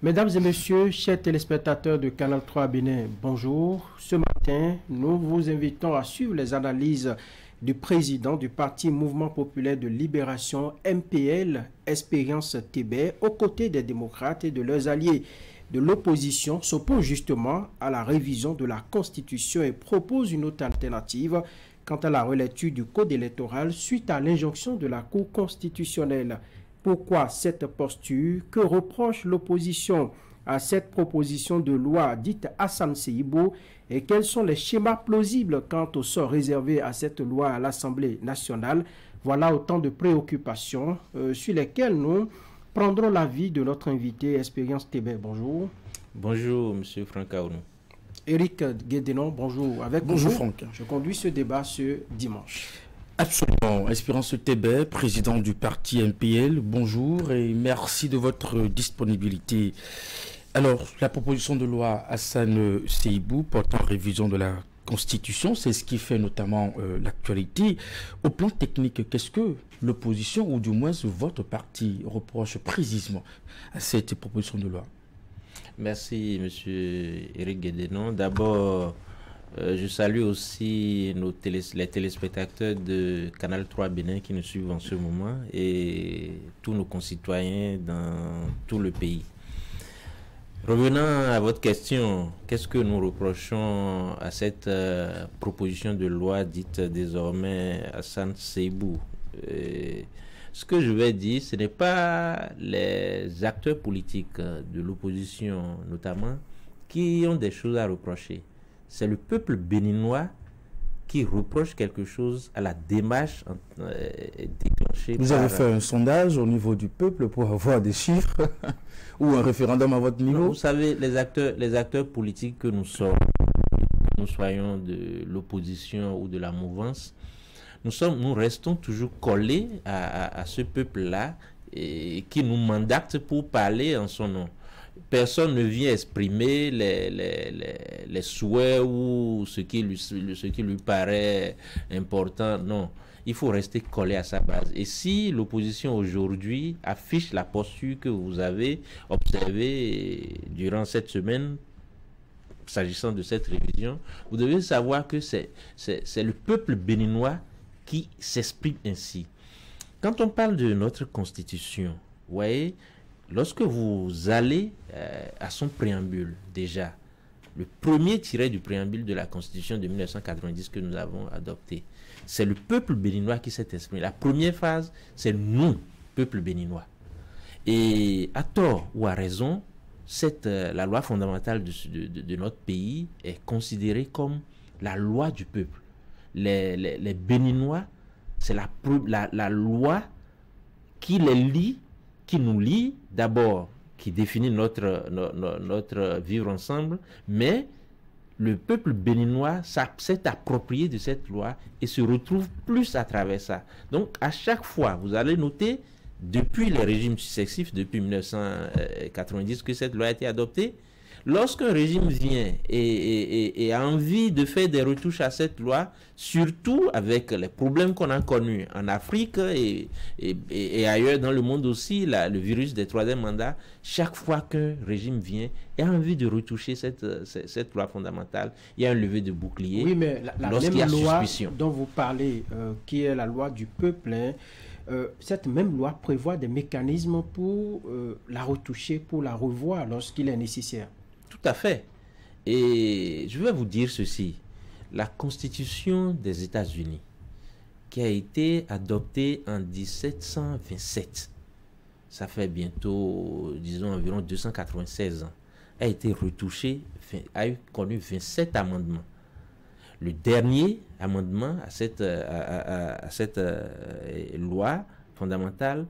Mesdames et messieurs, chers téléspectateurs de Canal 3 Bénin, bonjour. Ce matin, nous vous invitons à suivre les analyses du président du Parti Mouvement Populaire de Libération MPL, Expérience TB, aux côtés des démocrates et de leurs alliés de l'opposition, s'oppose justement à la révision de la Constitution et propose une autre alternative quant à la relecture du Code électoral suite à l'injonction de la Cour constitutionnelle. Pourquoi cette posture? Que reproche l'opposition à cette proposition de loi dite Hassan Seibou? Et quels sont les schémas plausibles quant au sort réservé à cette loi à l'Assemblée nationale? Voilà autant de préoccupations sur lesquelles nous prendrons l'avis de notre invité Expérience TB. Bonjour. Bonjour, M. Franck Aounou. Éric Guédénon, bonjour. Bonjour Franck. Je conduis ce débat ce dimanche. Absolument. Espérance TB, président du parti MPL, bonjour et merci de votre disponibilité. Alors, la proposition de loi Hassan Seibou portant révision de la Constitution, c'est ce qui fait notamment l'actualité. Au plan technique, qu'est-ce que l'opposition, ou du moins votre parti, reproche précisément à cette proposition de loi? Merci, M. Éric Guédénon. D'abord, je salue aussi les téléspectateurs de Canal 3 Bénin qui nous suivent en ce moment et tous nos concitoyens dans tout le pays. Revenant à votre question, qu'est-ce que nous reprochons à cette proposition de loi dite désormais Hassan Seibou? Ce que je vais dire, ce n'est pas les acteurs politiques de l'opposition notamment qui ont des choses à reprocher. C'est le peuple béninois qui reproche quelque chose à la démarche déclenchée. Vous avez fait un sondage au niveau du peuple pour avoir des chiffres ou un référendum à votre niveau? Non, vous savez, les acteurs politiques que nous sommes, que nous soyons de l'opposition ou de la mouvance, nous restons toujours collés à ce peuple-là et qui nous mandate pour parler en son nom. Personne ne vient exprimer les souhaits ou ce qui lui paraît important. Non, il faut rester collé à sa base. Et si l'opposition aujourd'hui affiche la posture que vous avez observée durant cette semaine, s'agissant de cette révision, vous devez savoir que c'est le peuple béninois qui s'exprime ainsi. Quand on parle de notre constitution, vous voyez, lorsque vous allez à son préambule, déjà, le premier tiret du préambule de la Constitution de 1990 que nous avons adopté, c'est le peuple béninois qui s'est exprimé. La première phase, c'est nous, peuple béninois. Et à tort ou à raison, la loi fondamentale de notre pays est considérée comme la loi du peuple. Les Béninois, c'est la loi qui les lie, qui nous lie d'abord, qui définit notre vivre ensemble, mais le peuple béninois s'est approprié de cette loi et se retrouve plus à travers ça. Donc à chaque fois, vous allez noter, depuis les régimes successifs, depuis 1990 que cette loi a été adoptée, lorsqu'un régime vient et a envie de faire des retouches à cette loi, surtout avec les problèmes qu'on a connus en Afrique et ailleurs dans le monde aussi, le virus des troisième mandats, chaque fois qu'un régime vient et a envie de retoucher cette loi fondamentale, il y a un lever de bouclier. Oui, mais la même loi dont vous parlez, qui est la loi du peuple, cette même loi prévoit des mécanismes pour la retoucher, pour la revoir lorsqu'il est nécessaire. Tout à fait. Et je vais vous dire ceci. La Constitution des États-Unis, qui a été adoptée en 1727, ça fait bientôt, disons, environ 296 ans, a été retouchée, a connu 27 amendements. Le dernier amendement à cette loi fondamentale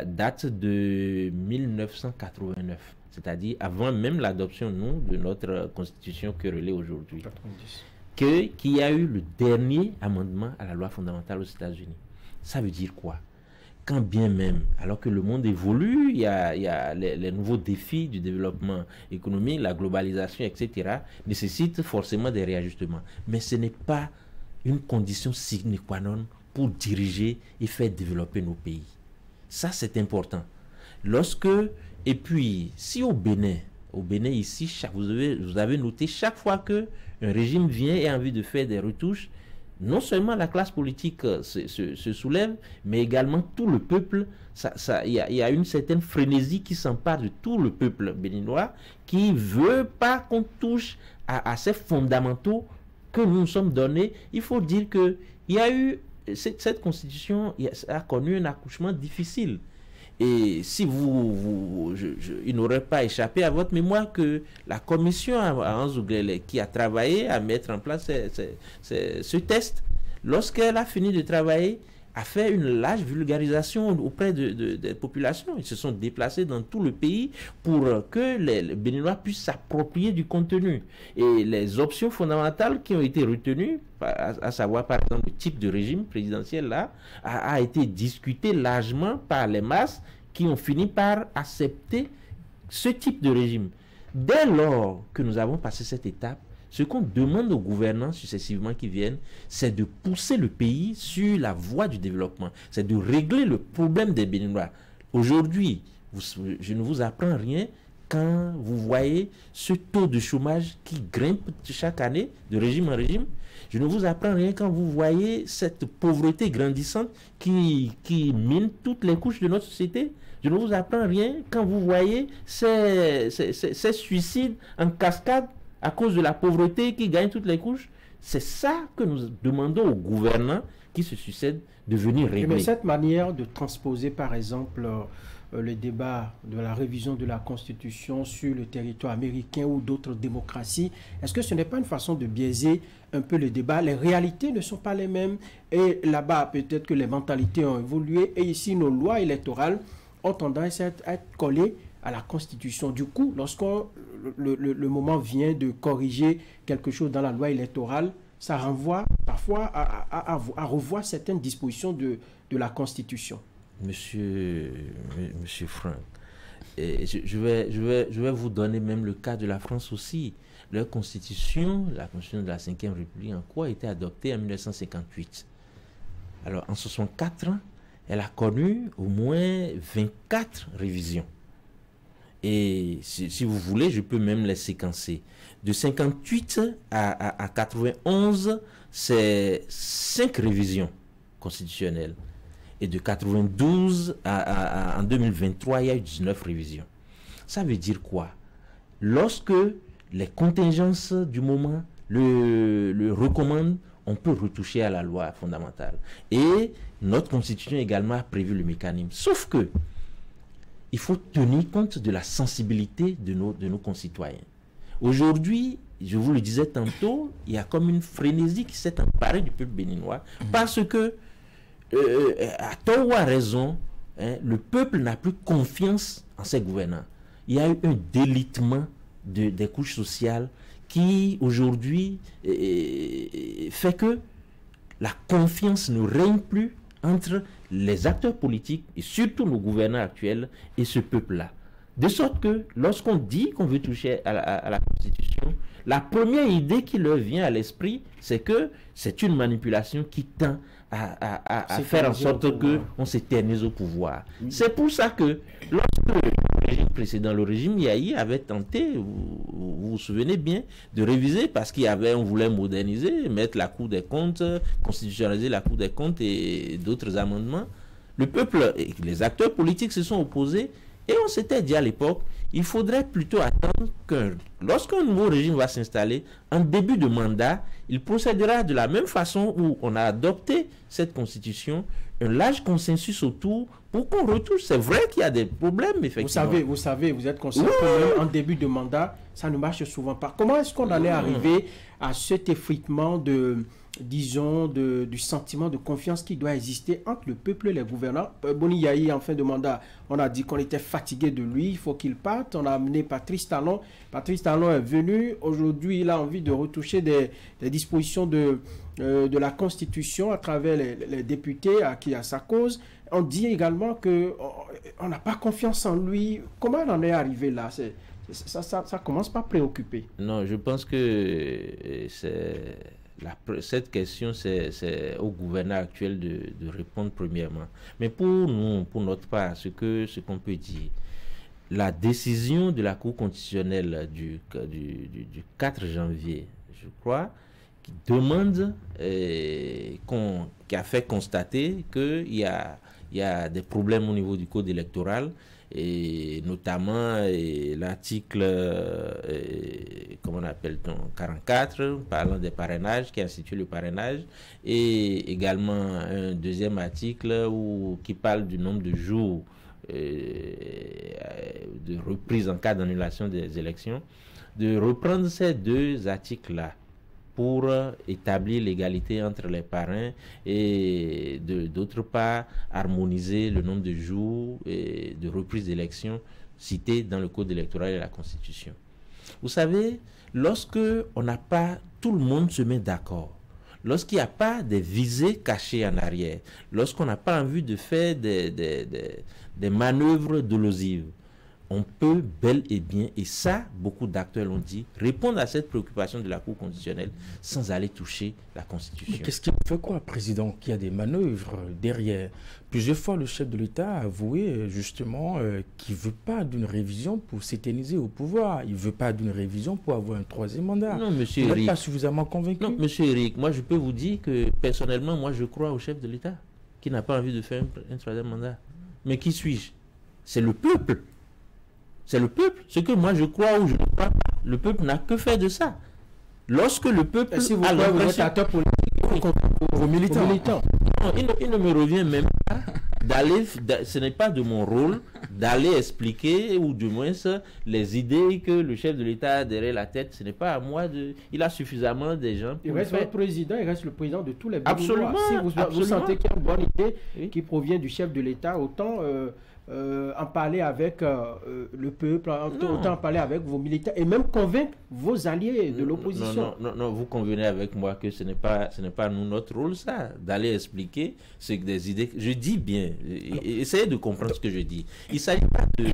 date de 1989. C'est-à-dire avant même l'adoption, de notre constitution querellée aujourd'hui, qu'il y a eu le dernier amendement à la loi fondamentale aux États-Unis. Ça veut dire quoi? Quand bien même, alors que le monde évolue, il y a les nouveaux défis du développement économique, la globalisation, etc., nécessitent forcément des réajustements. Mais ce n'est pas une condition sine qua non pour diriger et faire développer nos pays. Ça, c'est important. Lorsque Et puis, si au Bénin ici, vous avez noté, chaque fois qu'un régime vient et a envie de faire des retouches, non seulement la classe politique se soulève, mais également tout le peuple. Il y a une certaine frénésie qui s'empare de tout le peuple béninois, qui ne veut pas qu'on touche à ces fondamentaux que nous nous sommes donnés. Il faut dire que cette constitution a connu un accouchement difficile. Et si il n'aurait pas échappé à votre mémoire que la commission à Anzouglele qui a travaillé à mettre en place ce test, lorsqu'elle a fini de travailler, a fait une large vulgarisation auprès des populations. Ils se sont déplacés dans tout le pays pour que les Béninois puissent s'approprier du contenu. Et les options fondamentales qui ont été retenues, à savoir par exemple le type de régime présidentiel là, a été discuté largement par les masses qui ont fini par accepter ce type de régime. Dès lors que nous avons passé cette étape, ce qu'on demande aux gouvernants successivement qui viennent, c'est de pousser le pays sur la voie du développement. C'est de régler le problème des Béninois. Aujourd'hui, je ne vous apprends rien quand vous voyez ce taux de chômage qui grimpe chaque année, de régime en régime. Je ne vous apprends rien quand vous voyez cette pauvreté grandissante qui mine toutes les couches de notre société. Je ne vous apprends rien quand vous voyez ces suicides en cascade à cause de la pauvreté qui gagne toutes les couches. C'est ça que nous demandons aux gouvernants qui se succèdent de venir régler. Mais cette manière de transposer, par exemple, le débat de la révision de la Constitution sur le territoire américain ou d'autres démocraties, est-ce que ce n'est pas une façon de biaiser un peu le débat? Les réalités ne sont pas les mêmes. Et là-bas, peut-être que les mentalités ont évolué. Et ici, nos lois électorales ont tendance à être collées à la Constitution. Du coup, lorsqu'on le moment vient de corriger quelque chose dans la loi électorale, ça renvoie parfois à revoir certaines dispositions de la Constitution. Monsieur Franck, je vais vous donner même le cas de la France aussi. Leur constitution, la constitution de la 5e République, en quoi a été adoptée en 1958. Alors, en 64 ans, elle a connu au moins 24 révisions. Et si vous voulez, je peux même les séquencer. De 58 à 91, c'est 5 révisions constitutionnelles. Et de 92 en 2023, il y a eu 19 révisions. Ça veut dire quoi? Lorsque les contingences du moment le recommandent, on peut retoucher à la loi fondamentale. Et notre constitution également a prévu le mécanisme. Sauf que il faut tenir compte de la sensibilité de nos concitoyens. Aujourd'hui, je vous le disais tantôt, il y a comme une frénésie qui s'est emparée du peuple béninois parce que, à tort ou à raison, le peuple n'a plus confiance en ses gouvernants. Il y a eu un délitement des couches sociales qui, aujourd'hui, fait que la confiance ne règne plus entre les acteurs politiques et surtout nos gouvernants actuels et ce peuple-là. De sorte que lorsqu'on dit qu'on veut toucher à la Constitution, la première idée qui leur vient à l'esprit, c'est que c'est une manipulation qui tend à faire en sorte qu'on s'éternise au pouvoir. C'est pour ça que lorsque le régime précédent, le régime Yahi, avait tenté, vous vous souvenez bien, de réviser parce on voulait moderniser, mettre la Cour des comptes, constitutionnaliser la Cour des comptes et d'autres amendements. Le peuple et les acteurs politiques se sont opposés et on s'était dit à l'époque, il faudrait plutôt attendre que lorsqu'un nouveau régime va s'installer, en début de mandat, il procédera de la même façon où on a adopté cette constitution, un large consensus autour pour qu'on retouche. C'est vrai qu'il y a des problèmes, effectivement. Vous êtes conscient que même en début de mandat, ça ne marche souvent pas. Comment est-ce qu'on allait arriver à cet effritement disons, du sentiment de confiance qui doit exister entre le peuple et les gouvernants? Boni Yahi, en fin de mandat, on a dit qu'on était fatigué de lui, il faut qu'il parte. On a amené Patrice Talon. Patrice Talon est venu. Aujourd'hui, il a envie de retoucher des dispositions de la Constitution à travers les députés qui a sa cause. On dit également qu'on n'a pas confiance en lui. Comment on en est arrivé là? Ça commence par préoccuper. Non, je pense que cette question, c'est au gouvernement actuel de répondre premièrement. Mais pour nous, pour notre part, ce qu'on peut dire, la décision de la Cour constitutionnelle du 4 janvier, je crois, qui demande, qui a fait constater qu'il y a des problèmes au niveau du code électoral, et notamment l'article, comment on appelle-t-on, 44, parlant des parrainages, qui institue le parrainage, et également un deuxième article qui parle du nombre de jours de reprise en cas d'annulation des élections, de reprendre ces deux articles-là pour établir l'égalité entre les parrains et d'autre part harmoniser le nombre de jours de reprise d'élections cités dans le code électoral et la Constitution. Vous savez, lorsque on n'a pas, tout le monde se met d'accord, lorsqu'il n'y a pas des visées cachées en arrière, lorsqu'on n'a pas envie de faire des manœuvres dolosives, on peut bel et bien, et ça, beaucoup d'acteurs l'ont dit, répondre à cette préoccupation de la Cour constitutionnelle sans aller toucher la Constitution. Mais qu'est-ce qu'il fait quoi, Président, qu'il y a des manœuvres derrière? Plusieurs fois, le chef de l'État a avoué justement qu'il ne veut pas d'une révision pour s'éterniser au pouvoir. Il ne veut pas d'une révision pour avoir un troisième mandat. Non, monsieur Vous Eric. n'êtes pas suffisamment convaincu? Non, monsieur Eric, moi je peux vous dire que personnellement, moi je crois au chef de l'État qui n'a pas envie de faire un troisième mandat. Mais qui suis-je? C'est le peuple. C'est le peuple. Ce que moi je crois ou je ne crois pas, le peuple n'a que faire de ça. Lorsque le peuple si vous a croyez l'impression... acteur politique vos militants. Non, il ne me revient même pas d'aller... Ce n'est pas de mon rôle d'aller expliquer ou du moins les idées que le chef de l'État a derrière la tête. Ce n'est pas à moi de... Il a suffisamment de gens pour il reste votre président, il reste le président de tous les Béninois. Absolument. Si vous sentez qu'il y a une bonne idée Oui. qui provient du chef de l'État, autant en parler avec le peuple, autant en parler avec vos militants et même convaincre vos alliés de l'opposition. Non, vous convenez avec moi que ce n'est pas nous notre rôle ça, d'aller expliquer ce que des idées. Je dis bien, essayez de comprendre ce que je dis. Il s'agit pas de...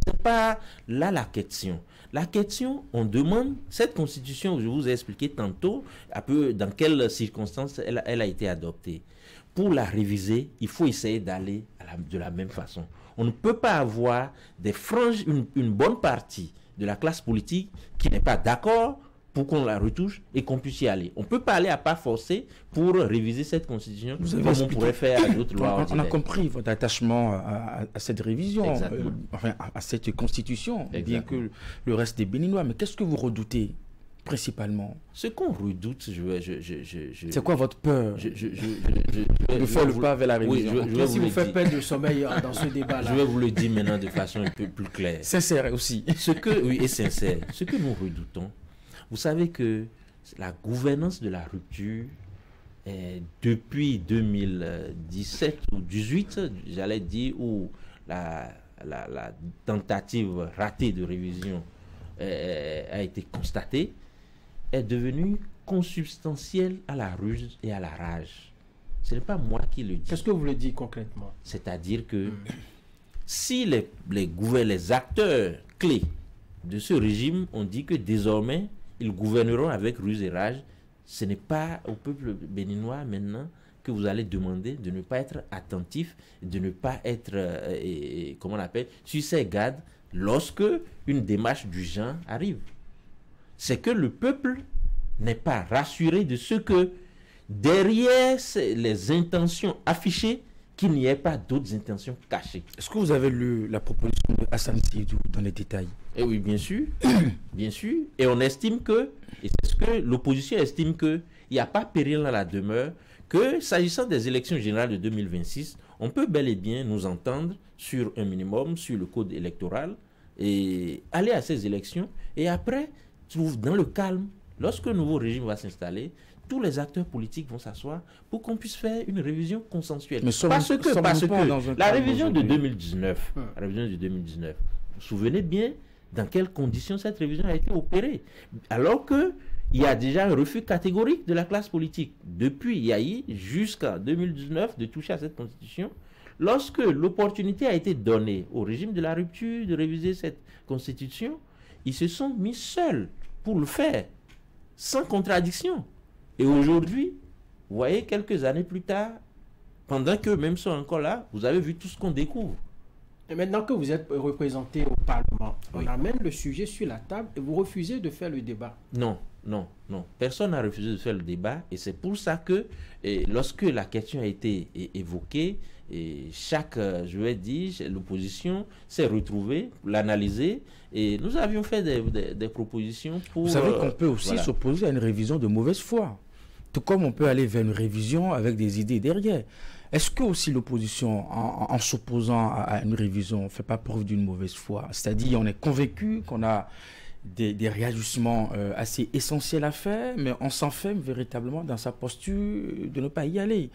C'est pas là la question. La question, on demande cette constitution, je vous ai expliqué tantôt, un peu dans quelles circonstances elle a été adoptée. Pour la réviser, il faut essayer d'aller de la même façon. On ne peut pas avoir des franges, une bonne partie de la classe politique qui n'est pas d'accord pour qu'on la retouche et qu'on puisse y aller. On ne peut pas aller à pas forcer pour réviser cette constitution comme on pourrait faire à d'autres lois ordinaires. On a compris votre attachement à cette révision, enfin à cette constitution, bien que le reste des Béninois. Mais qu'est-ce que vous redoutez principalement? Ce qu'on redoute, c'est quoi votre peur? De faire le pas vers la révision. Qu'est-ce qui vous fait perdre le sommeil dans ce débat-là? Je vais vous le dire maintenant de façon un peu plus claire. Sincère aussi. Oui, et sincère. Ce que nous redoutons, vous savez que la gouvernance de la rupture, depuis 2017 ou 2018, j'allais dire, où la tentative ratée de révision a été constatée, est devenue consubstantielle à la ruse et à la rage. Ce n'est pas moi qui le dis. Qu'est-ce que vous voulez dire concrètement? C'est-à-dire que si les acteurs clés de ce régime ont dit que désormais, ils gouverneront avec ruse et rage, ce n'est pas au peuple béninois maintenant que vous allez demander de ne pas être attentif, de ne pas être, comment on appelle, sur ses gardes lorsque une démarche du genre arrive. C'est que le peuple n'est pas rassuré de ce que derrière les intentions affichées, qu'il n'y ait pas d'autres intentions cachées. Est-ce que vous avez lu la proposition de Hassan Seydou dans les détails? Et oui, bien sûr. Bien sûr. Et on estime que, et c'est ce que l'opposition estime, qu'il n'y a pas péril à la demeure, que s'agissant des élections générales de 2026, on peut bel et bien nous entendre sur un minimum, sur le code électoral, et aller à ces élections, et après, dans le calme, lorsque un nouveau régime va s'installer, tous les acteurs politiques vont s'asseoir pour qu'on puisse faire une révision consensuelle. Mais parce que la révision de 2019, vous vous souvenez bien dans quelles conditions cette révision a été opérée. Alors qu'il y a déjà un refus catégorique de la classe politique. Depuis, il y a eu jusqu'en 2019 de toucher à cette constitution. Lorsque l'opportunité a été donnée au régime de la rupture de réviser cette constitution, ils se sont mis seuls pour le faire, sans contradiction. Et aujourd'hui, vous voyez, quelques années plus tard, pendant qu'eux-mêmes sont encore là, vous avez vu tout ce qu'on découvre. Et maintenant que vous êtes représenté au Parlement, on amène le sujet sur la table et vous refusez de faire le débat. Non. Personne n'a refusé de faire le débat et c'est pour ça que lorsque la question a été évoquée, l'opposition s'est retrouvée pour l'analyser et nous avions fait des propositions pour... Vous savez qu'on peut aussi s'opposer à une révision de mauvaise foi, tout comme on peut aller vers une révision avec des idées derrière. Est-ce que aussi l'opposition, en s'opposant à une révision, ne fait pas preuve d'une mauvaise foi? C'est-à-dire on est convaincu qu'on a des réajustements assez essentiels à faire, mais on s'enferme véritablement dans sa posture de ne pas y aller.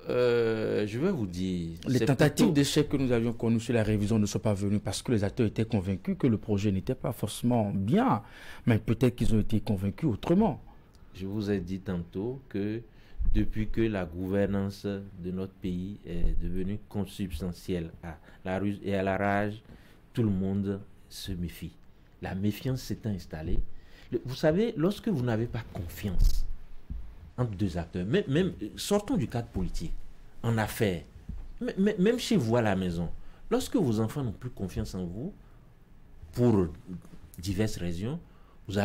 Je vais vous dire... Les tentatives d'échec que nous avions connues sur la révision ne sont pas venues parce que les acteurs étaient convaincus que le projet n'était pas forcément bien, mais peut-être qu'ils ont été convaincus autrement. Je vous ai dit tantôt que depuis que la gouvernance de notre pays est devenue consubstantielle à la ruse et à la rage, tout le monde se méfie. La méfiance s'est installée. Vous savez, lorsque vous n'avez pas confiance entre deux acteurs, même sortons du cadre politique, en affaires, même chez vous à la maison, lorsque vos enfants n'ont plus confiance en vous, pour diverses raisons, vous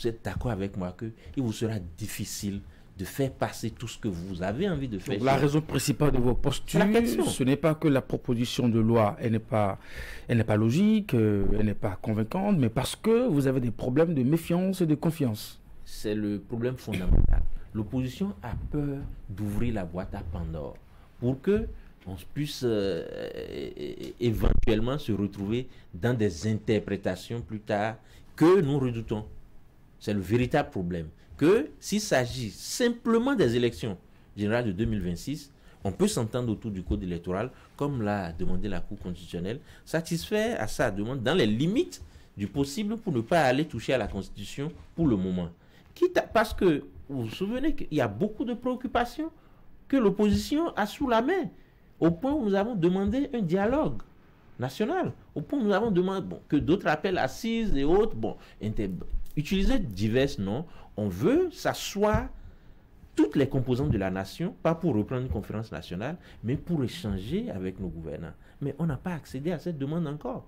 êtes d'accord avec moi qu'il vous sera difficile de faire passer tout ce que vous avez envie de faire. Donc, la raison principale de vos postures, ce n'est pas que la proposition de loi, elle n'est pas logique, elle n'est pas convaincante, mais parce que vous avez des problèmes de méfiance et de confiance. C'est le problème fondamental. L'opposition a peur d'ouvrir la boîte à Pandore pour que on puisse éventuellement se retrouver dans des interprétations plus tard que nous redoutons. C'est le véritable problème. Que s'il s'agit simplement des élections générales de 2026, on peut s'entendre autour du code électoral, comme l'a demandé la Cour constitutionnelle, satisfaire à sa demande dans les limites du possible pour ne pas aller toucher à la Constitution pour le moment. Parce que vous vous souvenez qu'il y a beaucoup de préoccupations que l'opposition a sous la main, au point où nous avons demandé un dialogue national, au point où nous avons demandé que d'autres appellent assises et autres, utiliser divers noms. On veut s'asseoir toutes les composantes de la nation, pas pour reprendre une conférence nationale, mais pour échanger avec nos gouvernants. Mais on n'a pas accédé à cette demande encore.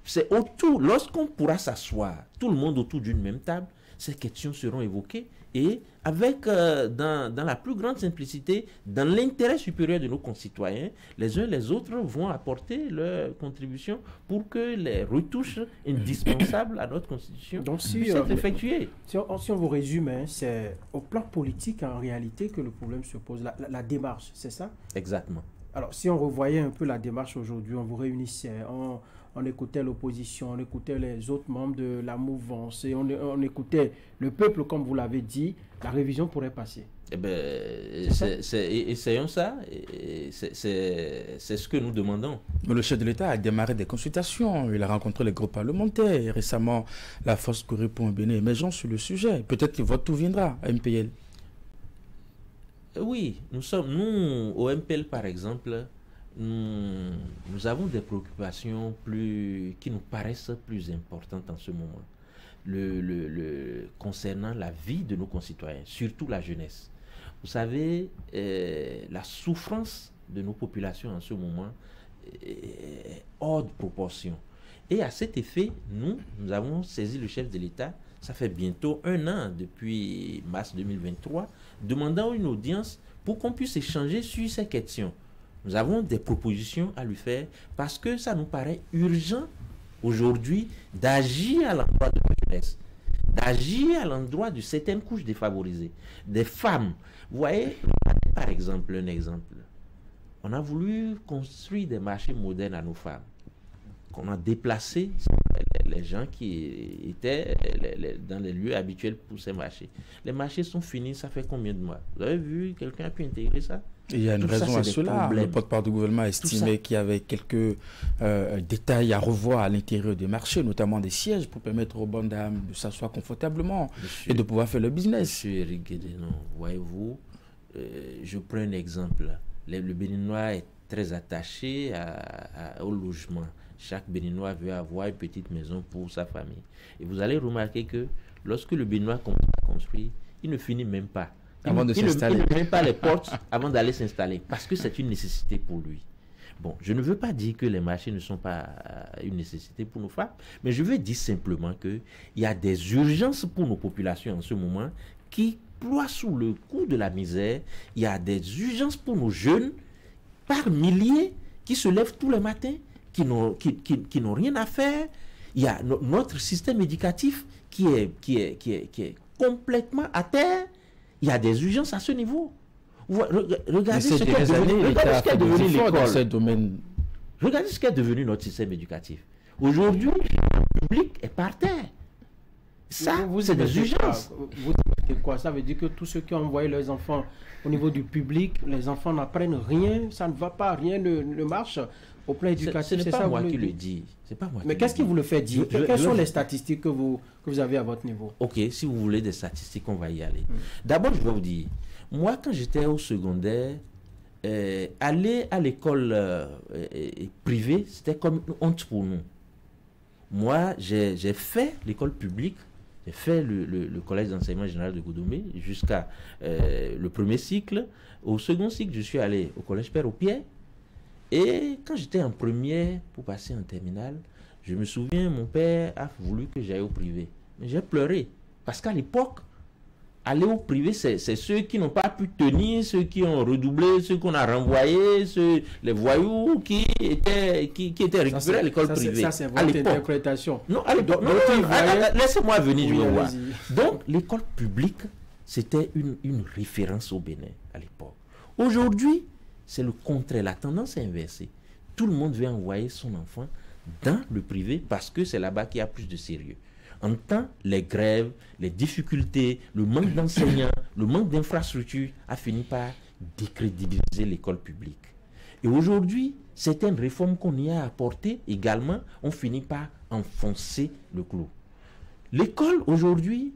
C'est autour, lorsqu'on pourra s'asseoir, tout le monde autour d'une même table, ces questions seront évoquées et avec, dans la plus grande simplicité, dans l'intérêt supérieur de nos concitoyens, les uns les autres vont apporter leur contribution pour que les retouches indispensables à notre Constitution puissent être effectuées. Si on vous résume, c'est au plan politique en réalité que le problème se pose, la démarche, c'est ça? Exactement. Alors, si on revoyait un peu la démarche aujourd'hui, on vous réunissait, on écoutait l'opposition, on écoutait les autres membres de la mouvance et on écoutait le peuple, comme vous l'avez dit, la révision pourrait passer. Eh bien, essayons ça. C'est ce que nous demandons. Mais le chef de l'État a démarré des consultations. Il a rencontré les groupes parlementaires. Et récemment, la force correspond Bénin émergent sur le sujet. Peut-être que votre tour viendra à MPL. Oui, nous, au MPL par exemple, nous avons des préoccupations qui nous paraissent plus importantes en ce moment. Concernant la vie de nos concitoyens, surtout la jeunesse. Vous savez, la souffrance de nos populations en ce moment est hors de proportion. Et à cet effet, nous avons saisi le chef de l'État, ça fait bientôt 1 an depuis mars 2023, demandant une audience pour qu'on puisse échanger sur ces questions. Nous avons des propositions à lui faire parce que ça nous paraît urgent aujourd'hui d'agir à l'endroit de la jeunesse, d'agir à l'endroit de certaines couches défavorisées, des femmes. Vous voyez, par exemple, un exemple. On a voulu construire des marchés modernes à nos femmes. On a déplacé les gens qui étaient dans les lieux habituels pour ces marchés. Les marchés sont finis, ça fait combien de mois? Vous avez vu, quelqu'un a pu intégrer ça? Il y a une raison à cela. Le porte-parole du gouvernement estimait qu'il y avait quelques détails à revoir à l'intérieur des marchés, notamment des sièges pour permettre aux bonnes dames de s'asseoir confortablement et de pouvoir faire le business. Monsieur Eric Guédénon, voyez-vous, je prends un exemple. Le Béninois est très attaché au logement. Chaque Béninois veut avoir une petite maison pour sa famille. Et vous allez remarquer que lorsque le Béninois commence à construire, il ne finit même pas. Il ne met pas les portes avant d'aller s'installer parce que c'est une nécessité pour lui. Bon, je ne veux pas dire que les marchés ne sont pas une nécessité pour nos femmes, mais je veux dire simplement qu'il y a des urgences pour nos populations en ce moment qui ploient sous le coup de la misère. Il y a des urgences pour nos jeunes par milliers qui se lèvent tous les matins, qui n'ont rien à faire. Il y a notre système éducatif qui est complètement à terre. Il y a des urgences à ce niveau. Regardez ce qu'est devenu l'école. Regardez ce qu'est devenu notre système éducatif. Aujourd'hui, le public est par terre. Ça, c'est des urgences. Vous dites quoi? Ça veut dire que tous ceux qui ont envoyé leurs enfants au niveau du public, les enfants n'apprennent rien, ça ne va pas, rien ne marche au plan éducatif. Ce n'est pas moi qui le dis. Mais qu'est-ce qui vous le fait dire? Quelles sont les statistiques que vous avez à votre niveau? Ok, si vous voulez des statistiques, on va y aller. D'abord, je vais vous dire, moi, quand j'étais au secondaire, aller à l'école privée, c'était comme une honte pour nous. Moi, j'ai fait l'école publique, j'ai fait le collège d'enseignement général de Goudomé jusqu'à le premier cycle. Au second cycle, je suis allé au collège Père-au-Pierre. Et quand j'étais en première pour passer en terminale, je me souviens, mon père a voulu que j'aille au privé. Mais j'ai pleuré. Parce qu'à l'époque, aller au privé, c'est ceux qui n'ont pas pu tenir, ceux qui ont redoublé, ceux qu'on a renvoyés, les voyous qui étaient récupérés à l'école privée. Ça, c'est votre interprétation. Non, laissez-moi venir, je vais voir. Donc, l'école publique, c'était une référence au Bénin à l'époque. Aujourd'hui, c'est le contraire. La tendance est inversée. Tout le monde veut envoyer son enfant dans le privé parce que c'est là-bas qu'il y a plus de sérieux. En temps, les grèves, les difficultés, le manque d'enseignants, le manque d'infrastructures a fini par décrédibiliser l'école publique. Et aujourd'hui, certaines réformes qu'on y a apportées également ont fini par enfoncer le clou. L'école aujourd'hui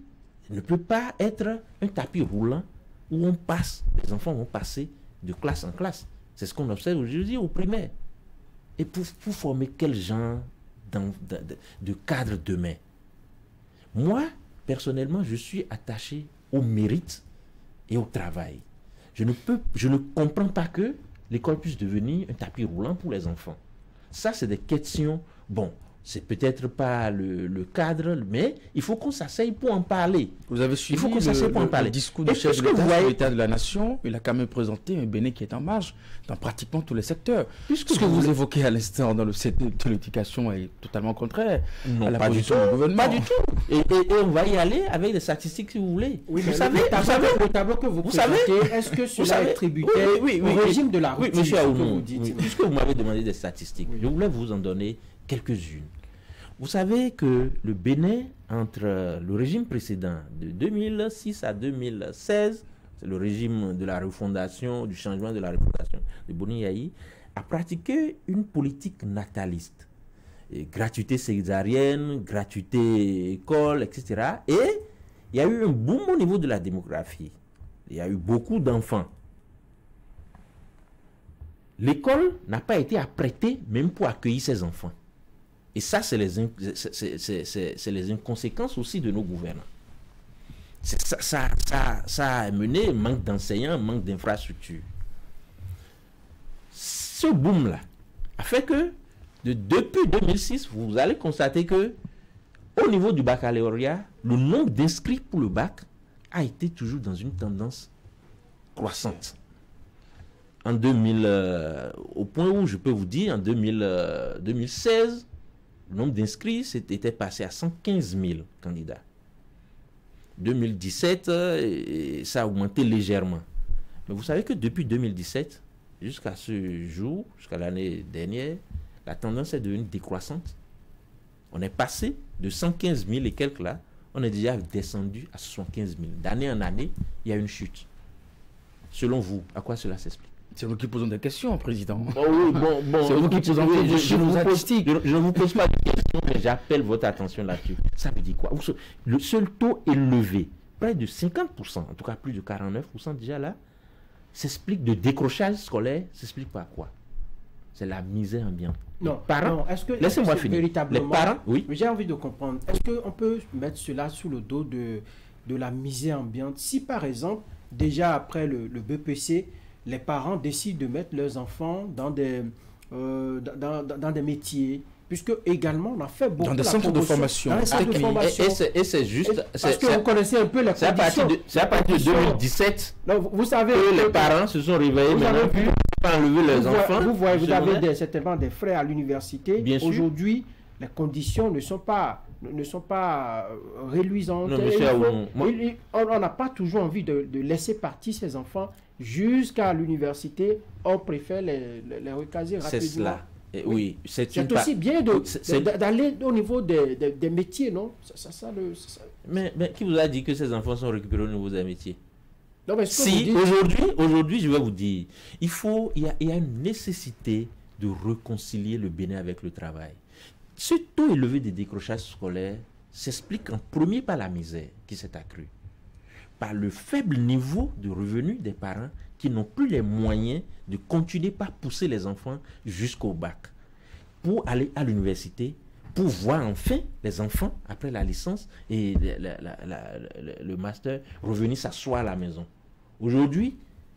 ne peut pas être un tapis roulant où on passe, les enfants vont passer de classe en classe. C'est ce qu'on observe aujourd'hui au primaire. Et pour former quel genre de cadre demain? Moi, personnellement, je suis attaché au mérite et au travail. Je ne comprends pas que l'école puisse devenir un tapis roulant pour les enfants. Ça, c'est des questions. Bon, c'est peut-être pas le cadre, mais il faut qu'on s'asseye pour en parler. Vous avez suivi le discours du chef de l'État sur l'état de la nation. Il a quand même présenté un Bénin qui est en marge dans pratiquement tous les secteurs. Puisque ce que vous évoquez à l'instant dans le secteur de l'éducation est totalement contraire à la position du gouvernement. Pas du tout. Et on va y aller avec des statistiques si vous voulez. Oui, vous savez, le tableau que vous présentez, est-ce que cela est tributaire au régime de la routine? Oui, monsieur Aounou, puisque vous m'avez demandé des statistiques, je voulais vous en donner quelques-unes. Vous savez que le Bénin, entre le régime précédent de 2006 à 2016, c'est le régime de la refondation, du changement de la refondation de Boni Yayi, a pratiqué une politique nataliste. Et gratuité césarienne, gratuité école, etc. Et il y a eu un boom au niveau de la démographie. Il y a eu beaucoup d'enfants. L'école n'a pas été apprêtée même pour accueillir ces enfants. Et ça, c'est les inconséquences aussi de nos gouvernants. Ça a mené manque d'enseignants, manque d'infrastructures. Ce boom-là a fait que, depuis 2006, vous allez constater que, au niveau du baccalauréat, le nombre d'inscrits pour le bac a été toujours dans une tendance croissante. En 2000, au point où je peux vous dire, en 2016, le nombre d'inscrits était passé à 115 000 candidats. 2017, ça a augmenté légèrement. Mais vous savez que depuis 2017, jusqu'à ce jour, jusqu'à l'année dernière, la tendance est devenue décroissante. On est passé de 115 000 et quelques là, on est déjà descendu à 75 000. D'année en année, il y a une chute. Selon vous, à quoi cela s'explique? C'est nous qui posons des questions, Président. Oh oui, bon. C'est vous qui posons des questions statistiques. Je ne vous pose pas de questions, mais j'appelle votre attention là-dessus. Ça veut dire quoi? Le seul taux élevé, près de 50%, en tout cas plus de 49% déjà là, s'explique de décrochage scolaire, s'explique par quoi? C'est la misère ambiante. Non, laissez-moi finir. Véritablement, les parents, oui. J'ai envie de comprendre. Est-ce qu'on peut mettre cela sous le dos de la misère ambiante? Si par exemple, déjà après le BPC, les parents décident de mettre leurs enfants dans des dans des métiers, puisque également on a fait beaucoup dans des centres de formation. Et c'est juste... Parce que vous connaissez un peu les conditions. C'est à partir de 2017 vous savez que les parents se sont réveillés maintenant pour enlever les enfants. Vous voyez, vous avez certainement des frères à l'université. Aujourd'hui, les conditions ne sont pas reluisantes. On n'a pas toujours envie de laisser partir ces enfants jusqu'à l'université. On préfère les recaser rapidement. C'est cela. Oui, c'est aussi bien d'aller au niveau des métiers, non? Mais qui vous a dit que ces enfants sont récupérés au niveau des métiers? Non, mais si, aujourd'hui, je vais vous dire, il y a une nécessité de réconcilier le Bénin avec le travail. Ce taux élevé de décrochage scolaire s'explique en premier par la misère qui s'est accrue, par le faible niveau de revenus des parents qui n'ont plus les moyens de continuer par pousser les enfants jusqu'au bac, pour aller à l'université, pour voir enfin les enfants, après la licence et le master, revenir s'asseoir à la maison. Aujourd'hui,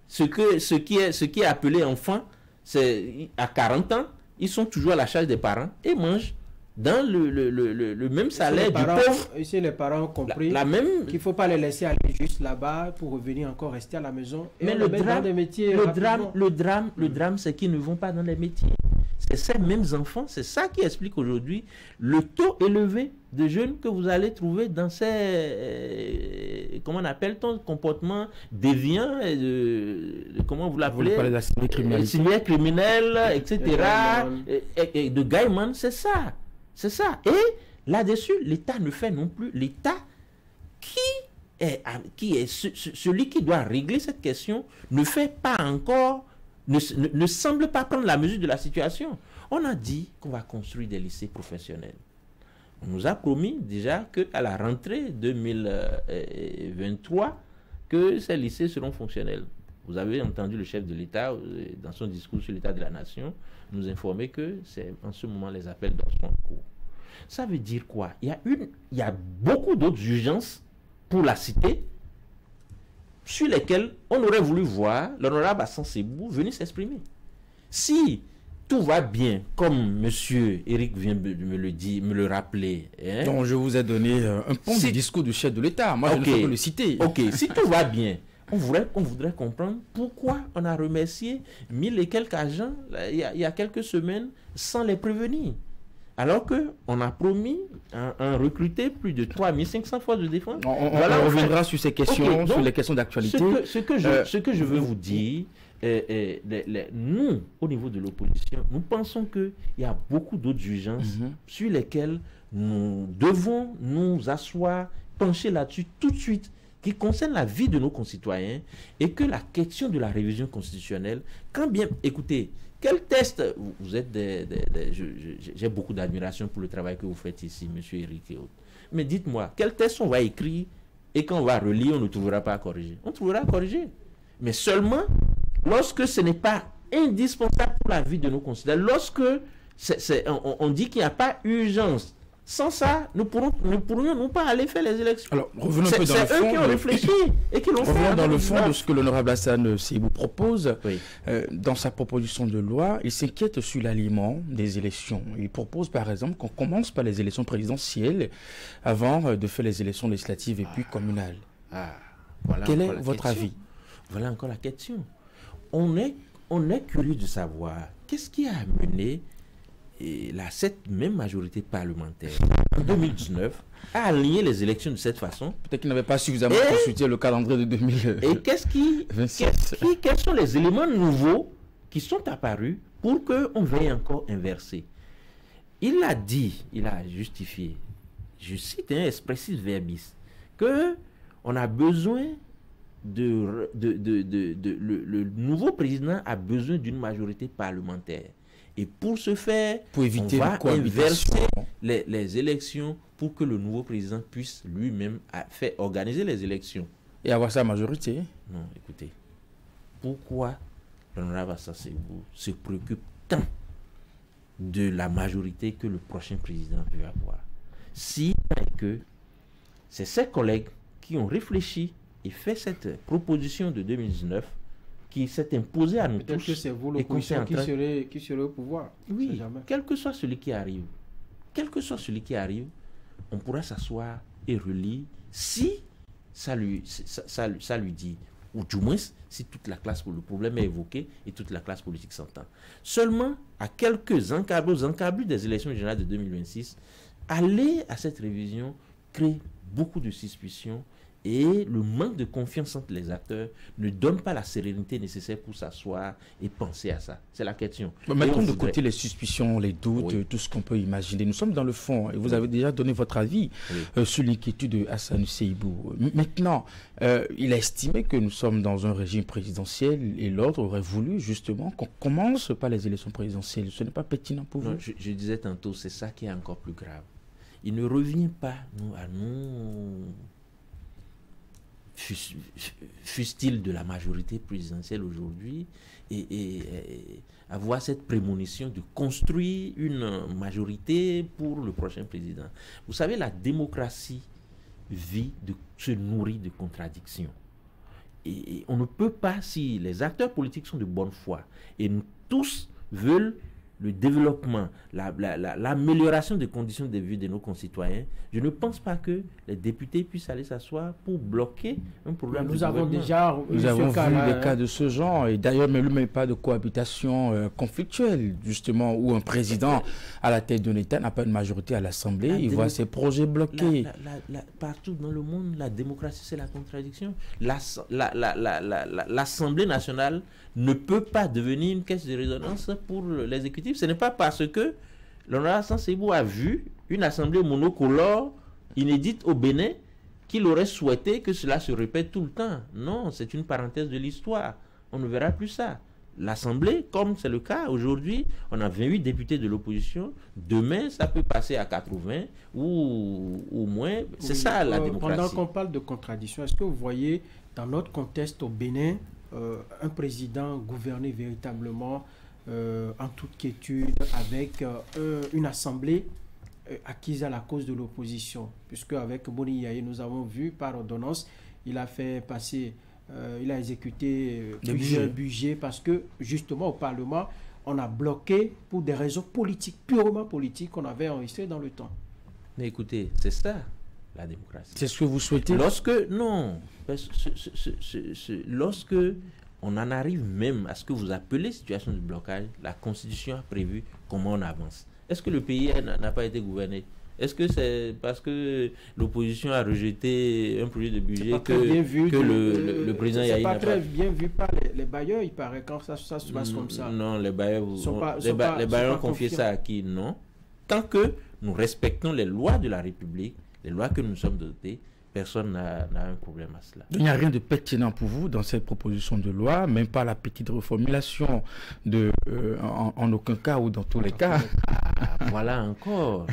ce qui est appelé enfant, c'est à 40 ans, ils sont toujours à la charge des parents et mangent dans le même salaire du pauvre. Ici, les parents ont compris qu'il ne faut pas les laisser aller juste là-bas pour revenir encore rester à la maison. Et mais le drame, c'est qu'ils ne vont pas dans les métiers. C'est ces mêmes enfants, c'est ça qui explique aujourd'hui le taux élevé de jeunes que vous allez trouver dans ces, comment on appelle-t-on, comportements déviants, comment vous l'appelez, vous parlez de la cybercriminalité, criminelle, etc. Et de gaiement, c'est ça. C'est ça. Et là-dessus, l'État ne fait non plus. L'État qui est celui qui doit régler cette question ne fait pas encore, ne semble pas prendre la mesure de la situation. On a dit qu'on va construire des lycées professionnels. On nous a promis déjà qu'à la rentrée 2023, que ces lycées seront fonctionnels. Vous avez entendu le chef de l'État, dans son discours sur l'état de la nation, nous informer que c'est en ce moment les appels d'offres sont en cours. Ça veut dire quoi? Il y a beaucoup d'autres urgences pour la cité sur lesquelles on aurait voulu voir l'honorable Hassan Sebou venir s'exprimer. Si tout va bien, comme monsieur Eric vient de me le rappeler. Hein? Donc je vous ai donné un pont du discours du chef de l'État. Moi, je ne peux que le citer. Ok, si tout va bien, on voudrait comprendre pourquoi on a remercié 1000 et quelques agents il y a quelques semaines sans les prévenir. Alors qu'on a promis un recruter plus de 3500 forces de défense. On reviendra sur ces questions, sur les questions d'actualité. Ce que je veux vous dire, nous, au niveau de l'opposition, nous pensons qu'il y a beaucoup d'autres urgences sur lesquelles nous devons nous asseoir, pencher là-dessus tout de suite, qui concernent la vie de nos concitoyens, et que la question de la révision constitutionnelle, quand bien, écoutez, quel test, vous êtes j'ai beaucoup d'admiration pour le travail que vous faites ici, monsieur Eric et autres. Mais dites-moi, quel test on va écrire et quand on va relire, on ne trouvera pas à corriger? On trouvera à corriger. Mais seulement lorsque ce n'est pas indispensable pour la vie de nos concitoyens, lorsque on dit qu'il n'y a pas urgence. Sans ça, nous pourrions pas aller faire les élections. Alors, revenons un peu dans le fond. C'est eux qui ont réfléchi et qui l'ont fait. Revenons dans le fond de ce que l'honorable Hassan Sebou propose. Oui. Dans sa proposition de loi, il s'inquiète sur l'aliment des élections. Il propose par exemple qu'on commence par les élections présidentielles avant de faire les élections législatives et puis communales. Voilà. Quel est votre avis? Voilà encore la question. On est curieux de savoir qu'est-ce qui a amené cette même majorité parlementaire en 2019 à aligner les élections de cette façon. Peut-être qu'ils n'avaient pas suffisamment consulté le calendrier de 2026. Et quels sont les éléments nouveaux qui sont apparus pour qu'on veuille encore inverser? Il a justifié, je cite un expressis verbis, que on a besoin le nouveau président a besoin d'une majorité parlementaire. Et pour ce faire, on va inverser les élections pour que le nouveau président puisse lui-même organiser les élections. Et avoir sa majorité. Non, écoutez. Pourquoi l'honorable Hassan Sebou se préoccupe tant de la majorité que le prochain président veut avoir? Si que c'est ses collègues qui ont réfléchi et fait cette proposition de 2019 qui s'est imposé à nous tous. Peut-être que c'est vous l'opposition qui serait au pouvoir. Oui, quel que soit celui qui arrive, on pourra s'asseoir et relire si ça lui dit, ou du moins si toute la classe, le problème est évoqué et toute la classe politique s'entend. Seulement, à quelques encablures des élections générales de 2026, aller à cette révision crée beaucoup de suspicions et le manque de confiance entre les acteurs ne donne pas la sérénité nécessaire pour s'asseoir et penser à ça. C'est la question. Mettons de côté les suspicions, les doutes, tout ce qu'on peut imaginer. Nous sommes dans le fond et vous avez déjà donné votre avis sur l'inquiétude de Hassan Seibou. Maintenant, il a estimé que nous sommes dans un régime présidentiel et l'ordre aurait voulu justement qu'on commence par les élections présidentielles. Ce n'est pas pertinent pour vous? Je disais tantôt, c'est ça qui est encore plus grave. Il ne revient pas à nous, fût-il de la majorité présidentielle aujourd'hui, et avoir cette prémonition de construire une majorité pour le prochain président. Vous savez, la démocratie se nourrit de contradictions. Et on ne peut pas, si les acteurs politiques sont de bonne foi, et nous tous veulent le développement, l'amélioration des conditions de vie de nos concitoyens, je ne pense pas que les députés puissent aller s'asseoir pour bloquer un programme. Nous avons vu des cas de ce genre, et d'ailleurs même pas de cohabitation conflictuelle, justement, où un président à la tête d'un État n'a pas une majorité à l'Assemblée, il voit ses projets bloqués. Partout dans le monde, la démocratie, c'est la contradiction. L'Assemblée nationale ne peut pas devenir une caisse de résonance pour l'exécutif. Ce n'est pas parce que l'honorable Hassan Seibou a vu une assemblée monocolore inédite au Bénin qu'il aurait souhaité que cela se répète tout le temps. Non, c'est une parenthèse de l'histoire. On ne verra plus ça. L'Assemblée, comme c'est le cas aujourd'hui, on a 28 députés de l'opposition. Demain, ça peut passer à 80 ou moins. C'est ça la démocratie. Pendant qu'on parle de contradiction, est-ce que vous voyez dans notre contexte au Bénin un président gouverner véritablement en toute quiétude avec une assemblée acquise à la cause de l'opposition, puisque avec Boni Yaye, nous avons vu par ordonnance, il a fait passer, il a exécuté plusieurs budgets parce que justement au Parlement, on a bloqué pour des raisons politiques, purement politiques, qu'on avait enregistrées dans le temps. Mais écoutez, c'est ça la démocratie. C'est ce que vous souhaitez? Lorsque on en arrive même à ce que vous appelez situation de blocage, la Constitution a prévu comment on avance. Est-ce que le pays n'a pas été gouverné? Est-ce que c'est parce que l'opposition a rejeté un projet de budget que le président Yaye n'a pas... C'est pas très bien vu par les bailleurs, il paraît, quand ça se passe comme ça. Non, les bailleurs ont confié ça à qui? Non. Tant que nous respectons les lois de la République, les lois que nous sommes dotés, personne n'a un problème à cela. Il n'y a rien de pertinent pour vous dans cette proposition de loi, même pas la petite reformulation en aucun cas ou dans tous les cas. Voilà encore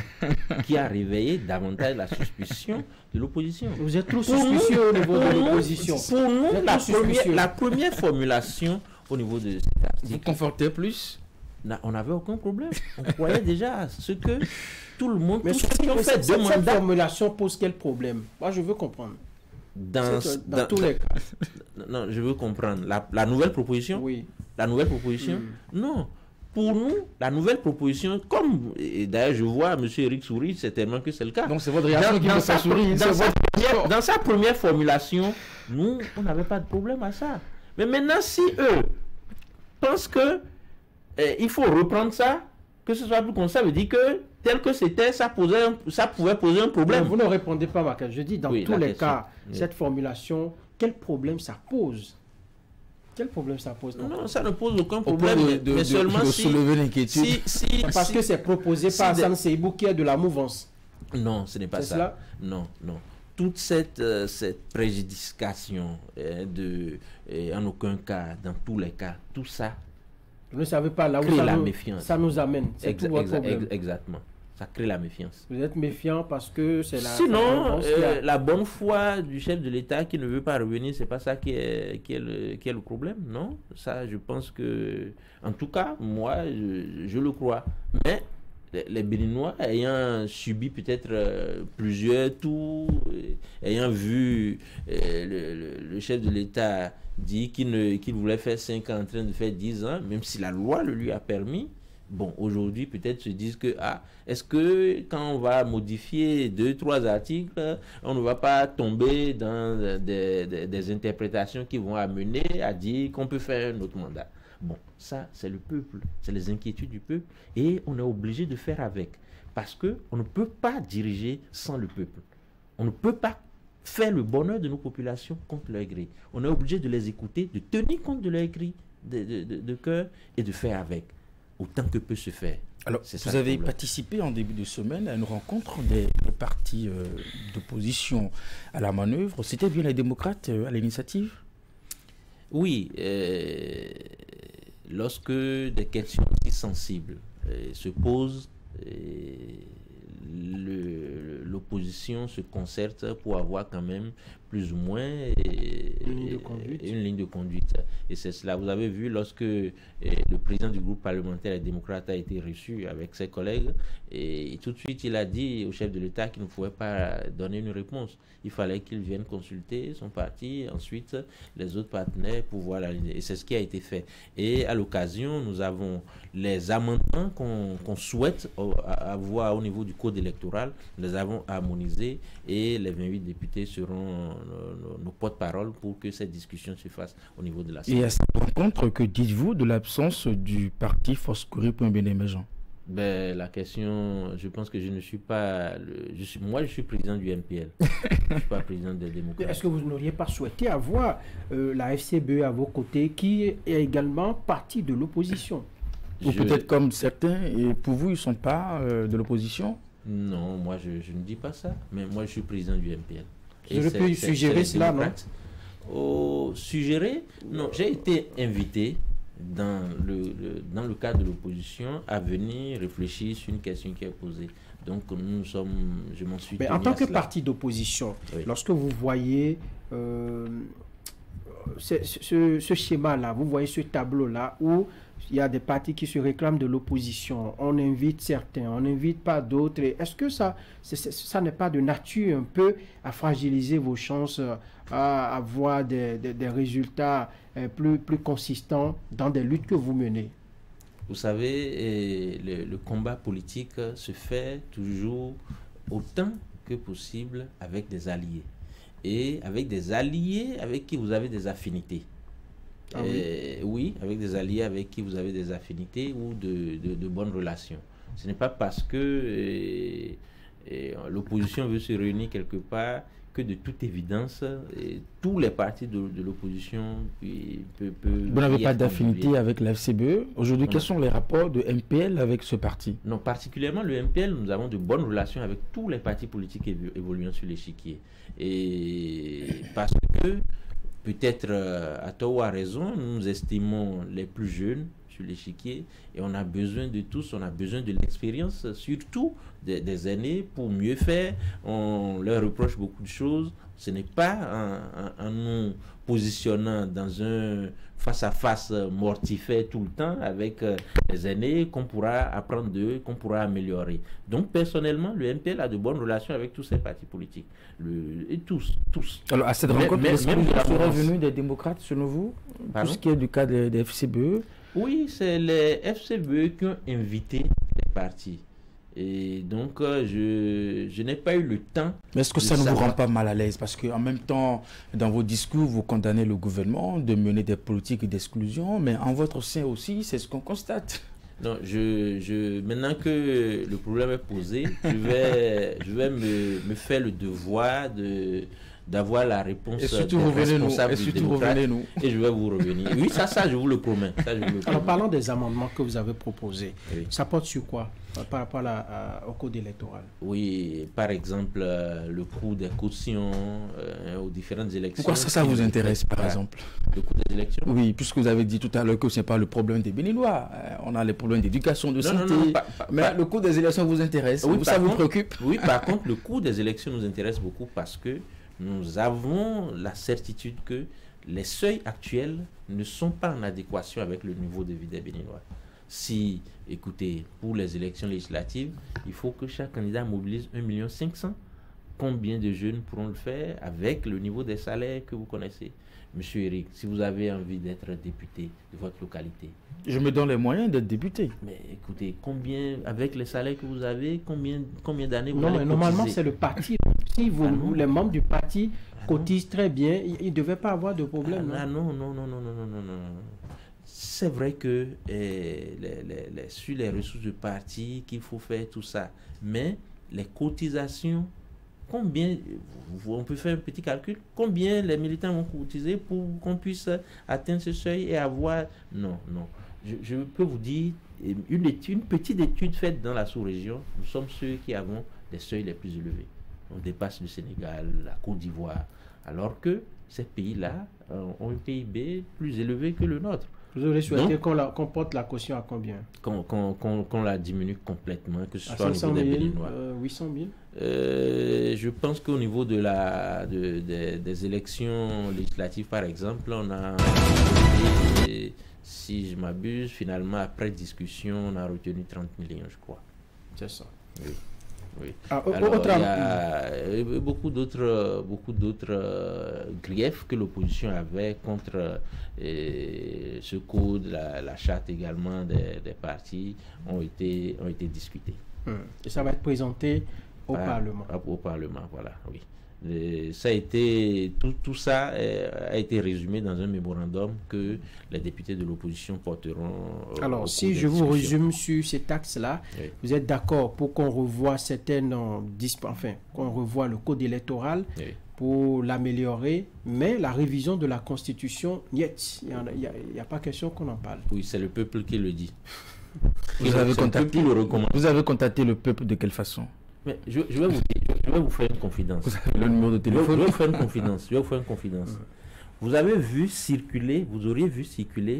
qui a réveillé davantage la suspicion de l'opposition. Vous êtes trop suspicieux au niveau de l'opposition. Pour nous, la première formulation au niveau de cet article... Vous confortez plus? On n'avait aucun problème. On croyait déjà à ce que tout le monde... Mais cette formulation pose quel problème? Moi, je veux comprendre. Dans tous les cas. Non, je veux comprendre. La nouvelle proposition? Oui. La nouvelle proposition? Non. Pour nous, la nouvelle proposition, comme d'ailleurs je vois M. Eric Souris, certainement que c'est le cas. Donc c'est votre réaction qui me fait sourire. Dans sa première formulation, nous, on n'avait pas de problème à ça. Mais maintenant, si eux pensent que il faut reprendre ça, que ce soit plus comme ça, veut dire que tel que c'était, ça pouvait poser un problème. Non, vous ne répondez pas à ma question. Je dis dans tous les cas, cette formulation, quel problème ça pose? Quel problème ça pose? Non, ça ne pose aucun problème, mais seulement soulever l'inquiétude. Parce que c'est proposé par Hassan Seibou qui est de la mouvance. Non, ce n'est pas ça. Cela? Non. Toute cette préjudication en aucun cas, dans tous les cas, tout ça, vous ne savez pas là où ça nous amène. C'est tout votre problème. Exactement. Ça crée la méfiance. Vous êtes méfiant parce que c'est la... Sinon, la bonne foi du chef de l'État qui ne veut pas revenir, c'est pas ça qui est le problème, non? Ça, je pense que... En tout cas, moi, je le crois. Mais les Béninois ayant subi peut-être plusieurs tours ayant vu le chef de l'État dire qu'il voulait faire 5 ans en train de faire 10 ans, même si la loi le lui a permis, bon, aujourd'hui, peut-être se disent que, est-ce que quand on va modifier 2-3 articles, on ne va pas tomber dans des interprétations qui vont amener à dire qu'on peut faire un autre mandat. Bon, ça, c'est le peuple, c'est les inquiétudes du peuple, et on est obligé de faire avec, parce qu'on ne peut pas diriger sans le peuple. On ne peut pas faire le bonheur de nos populations contre leur gré. On est obligé de les écouter, de tenir compte de leur gré de cœur et de faire avec, autant que peut se faire. Alors, vous avez participé en début de semaine à une rencontre des partis d'opposition à la manœuvre. C'était bien les démocrates à l'initiative? Oui, lorsque des questions aussi sensibles se posent, l'opposition se concerte pour avoir quand même plus ou moins une ligne de conduite. Et c'est cela. Vous avez vu lorsque le président du groupe parlementaire démocrate a été reçu avec ses collègues, et tout de suite il a dit au chef de l'État qu'il ne pouvait pas donner une réponse. Il fallait qu'il vienne consulter son parti, ensuite les autres partenaires pour voir la ligne. Et c'est ce qui a été fait. Et à l'occasion, nous avons les amendements qu'on souhaite avoir au niveau du code électoral. Nous les avons harmonisés et les 28 députés seront nos porte-parole pour que cette discussion se fasse au niveau de l'Assemblée. Et à cette rencontre, que dites-vous de l'absence du parti Force Kourou pour un bien émergent? La question, je pense que je ne suis pas... Moi, je suis président du MPL. Je ne suis pas président des démocrates. Est-ce que vous n'auriez pas souhaité avoir la FCBE à vos côtés, qui est également partie de l'opposition? Ou peut-être comme certains, et pour vous, ils ne sont pas de l'opposition? Non, moi, je ne dis pas ça. Mais moi, je suis président du MPL. Vous auriez pu suggérer cela, non? Suggérer? Non, j'ai été invité dans le cadre de l'opposition à venir réfléchir sur une question qui est posée. Donc je m'en suis tenu en tant que cela. parti d'opposition, oui, lorsque vous voyez ce schéma-là, vous voyez ce tableau-là où il y a des partis qui se réclament de l'opposition, on invite certains, on n'invite pas d'autres. Est-ce que ça n'est pas de nature un peu à fragiliser vos chances à avoir des résultats plus consistants dans des luttes que vous menez? Vous savez, le combat politique se fait toujours autant que possible avec des alliés. Et avec des alliés avec qui vous avez des affinités. Oui, avec des alliés avec qui vous avez des affinités ou de bonnes relations. Ce n'est pas parce que l'opposition veut se réunir quelque part que de toute évidence, tous les partis de l'opposition peuvent... Vous n'avez pas d'affinité avec la FCBE. Aujourd'hui, quels sont les rapports de MPL avec ce parti? Non, particulièrement le MPL, nous avons de bonnes relations avec tous les partis politiques évoluant sur l'échiquier. Et parce que, peut-être à tort ou à raison, nous estimons les plus jeunes sur l'échiquier et on a besoin de tous, on a besoin de l'expérience, surtout des aînés pour mieux faire. On leur reproche beaucoup de choses. Ce n'est pas en nous positionnant dans un face-à-face mortifère tout le temps avec les aînés qu'on pourra apprendre d'eux, qu'on pourra améliorer. Donc personnellement, le MPL a de bonnes relations avec tous ces partis politiques. Et tous. Alors à cette rencontre, est-ce que vous serez venu des démocrates selon vous? Pardon? Tout ce qui est du cas des FCBE? Oui, c'est les FCBE qui ont invité les partis. Et donc, je n'ai pas eu le temps. Mais est-ce que ça ne vous rend pas mal à l'aise? Parce qu'en même temps, dans vos discours, vous condamnez le gouvernement de mener des politiques d'exclusion, mais en votre sein aussi, c'est ce qu'on constate. Non, maintenant que le problème est posé, je vais me faire le devoir d'avoir la réponse des responsables du démocrate, et je vais vous revenir. Oui, ça je vous le promets. Alors, parlons des amendements que vous avez proposés. Oui. Ça porte sur quoi par rapport au code électoral? Oui, par exemple, le coût des cautions aux différentes élections. Pourquoi ça vous intéresse, par exemple? Le coût des élections? Oui, puisque vous avez dit tout à l'heure que ce n'est pas le problème des Béninois. On a les problèmes d'éducation, de santé. Mais le coût des élections vous intéresse? Oui, ça vous préoccupe? Oui, par contre, le coût des élections nous intéresse beaucoup parce que nous avons la certitude que les seuils actuels ne sont pas en adéquation avec le niveau de vie des Béninois. Si, écoutez, pour les élections législatives, il faut que chaque candidat mobilise 1,5 million Combien de jeunes pourront le faire avec le niveau des salaires que vous connaissez? Monsieur Eric, si vous avez envie d'être député de votre localité. Je me donne les moyens d'être député. Mais écoutez, combien, avec les salaires que vous avez, combien d'années vous allez cotiser? Normalement, c'est le parti. Si les membres du parti cotisent très bien, ils ne devaient pas avoir de problème. Non. C'est vrai que sur les ressources du parti, qu'il faut faire tout ça. Mais les cotisations, combien, on peut faire un petit calcul, combien les militants vont cotiser pour qu'on puisse atteindre ce seuil et avoir... Non. Je peux vous dire, une petite étude faite dans la sous-région, nous sommes ceux qui avons des seuils les plus élevés. On dépasse le Sénégal, la Côte d'Ivoire, alors que ces pays-là ont un PIB plus élevé que le nôtre. Vous aurez souhaité qu'on porte la caution à combien? Qu'on la diminue complètement, que ce à soit au niveau des Béninois. 800 000 Je pense qu'au niveau des élections législatives, par exemple, on a, si je m'abuse, finalement, après discussion, on a retenu 30 millions, je crois. C'est ça. Oui. Alors, il y a beaucoup d'autres griefs que l'opposition avait contre ce code, la charte également des partis ont été discutés. Et ça va être présenté au Parlement. Au Parlement, voilà, oui. Ça a été, tout ça a été résumé dans un mémorandum que les députés de l'opposition porteront. Alors, si je vous résume sur cet axe-là, oui. Vous êtes d'accord pour qu'on revoie qu'on revoie le code électoral, oui, pour l'améliorer, mais la révision de la Constitution, il n'y a pas question qu'on en parle. Oui, c'est le peuple qui le dit. Vous avez contacté le peuple de quelle façon? Mais je vais vous faire une confidence. Vous avez le numéro de téléphone. Je vais vous faire une confidence. Vous auriez vu circuler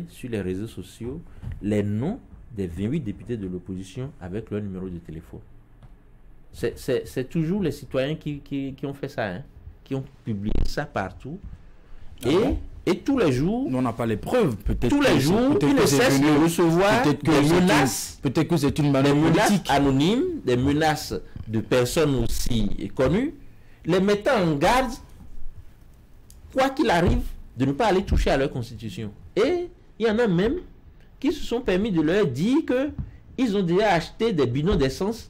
sur les réseaux sociaux les noms des 28 députés de l'opposition avec leur numéro de téléphone. C'est toujours les citoyens qui ont fait ça, hein, qui ont publié ça partout. Et tous les jours... On n'a pas les preuves, peut-être. Tous les jours, ils ne cessent de recevoir des menaces. Peut-être que c'est une manœuvre politique. Anonymes, des menaces de personnes aussi connues, les mettant en garde, quoi qu'il arrive, de ne pas aller toucher à leur constitution. Et il y en a même qui se sont permis de leur dire qu'ils ont déjà acheté des bidons d'essence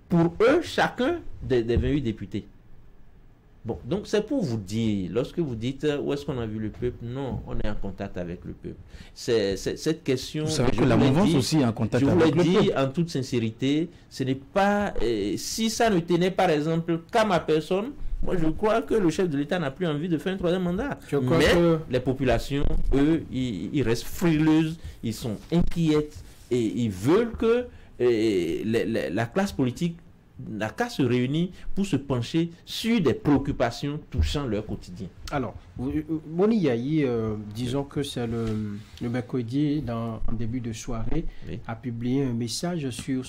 pour eux, chacun des 28 députés. Bon, donc c'est pour vous dire, lorsque vous dites où est-ce qu'on a vu le peuple, non, on est en contact avec le peuple. C'est cette question. Vous savez que la mouvance aussi est en contact avec le peuple. Je vous l'ai dit en toute sincérité, ce n'est pas. Si ça ne tenait par exemple qu'à ma personne, moi je crois que le chef de l'État n'a plus envie de faire un troisième mandat. Mais les populations, eux, ils restent frileuses, ils sont inquiètes et ils veulent que la classe politique n'a qu'à se réunir pour se pencher sur des préoccupations touchant leur quotidien. Alors, Boni Yayi, disons que c'est le mercredi, en début de soirée, oui, a publié un message sur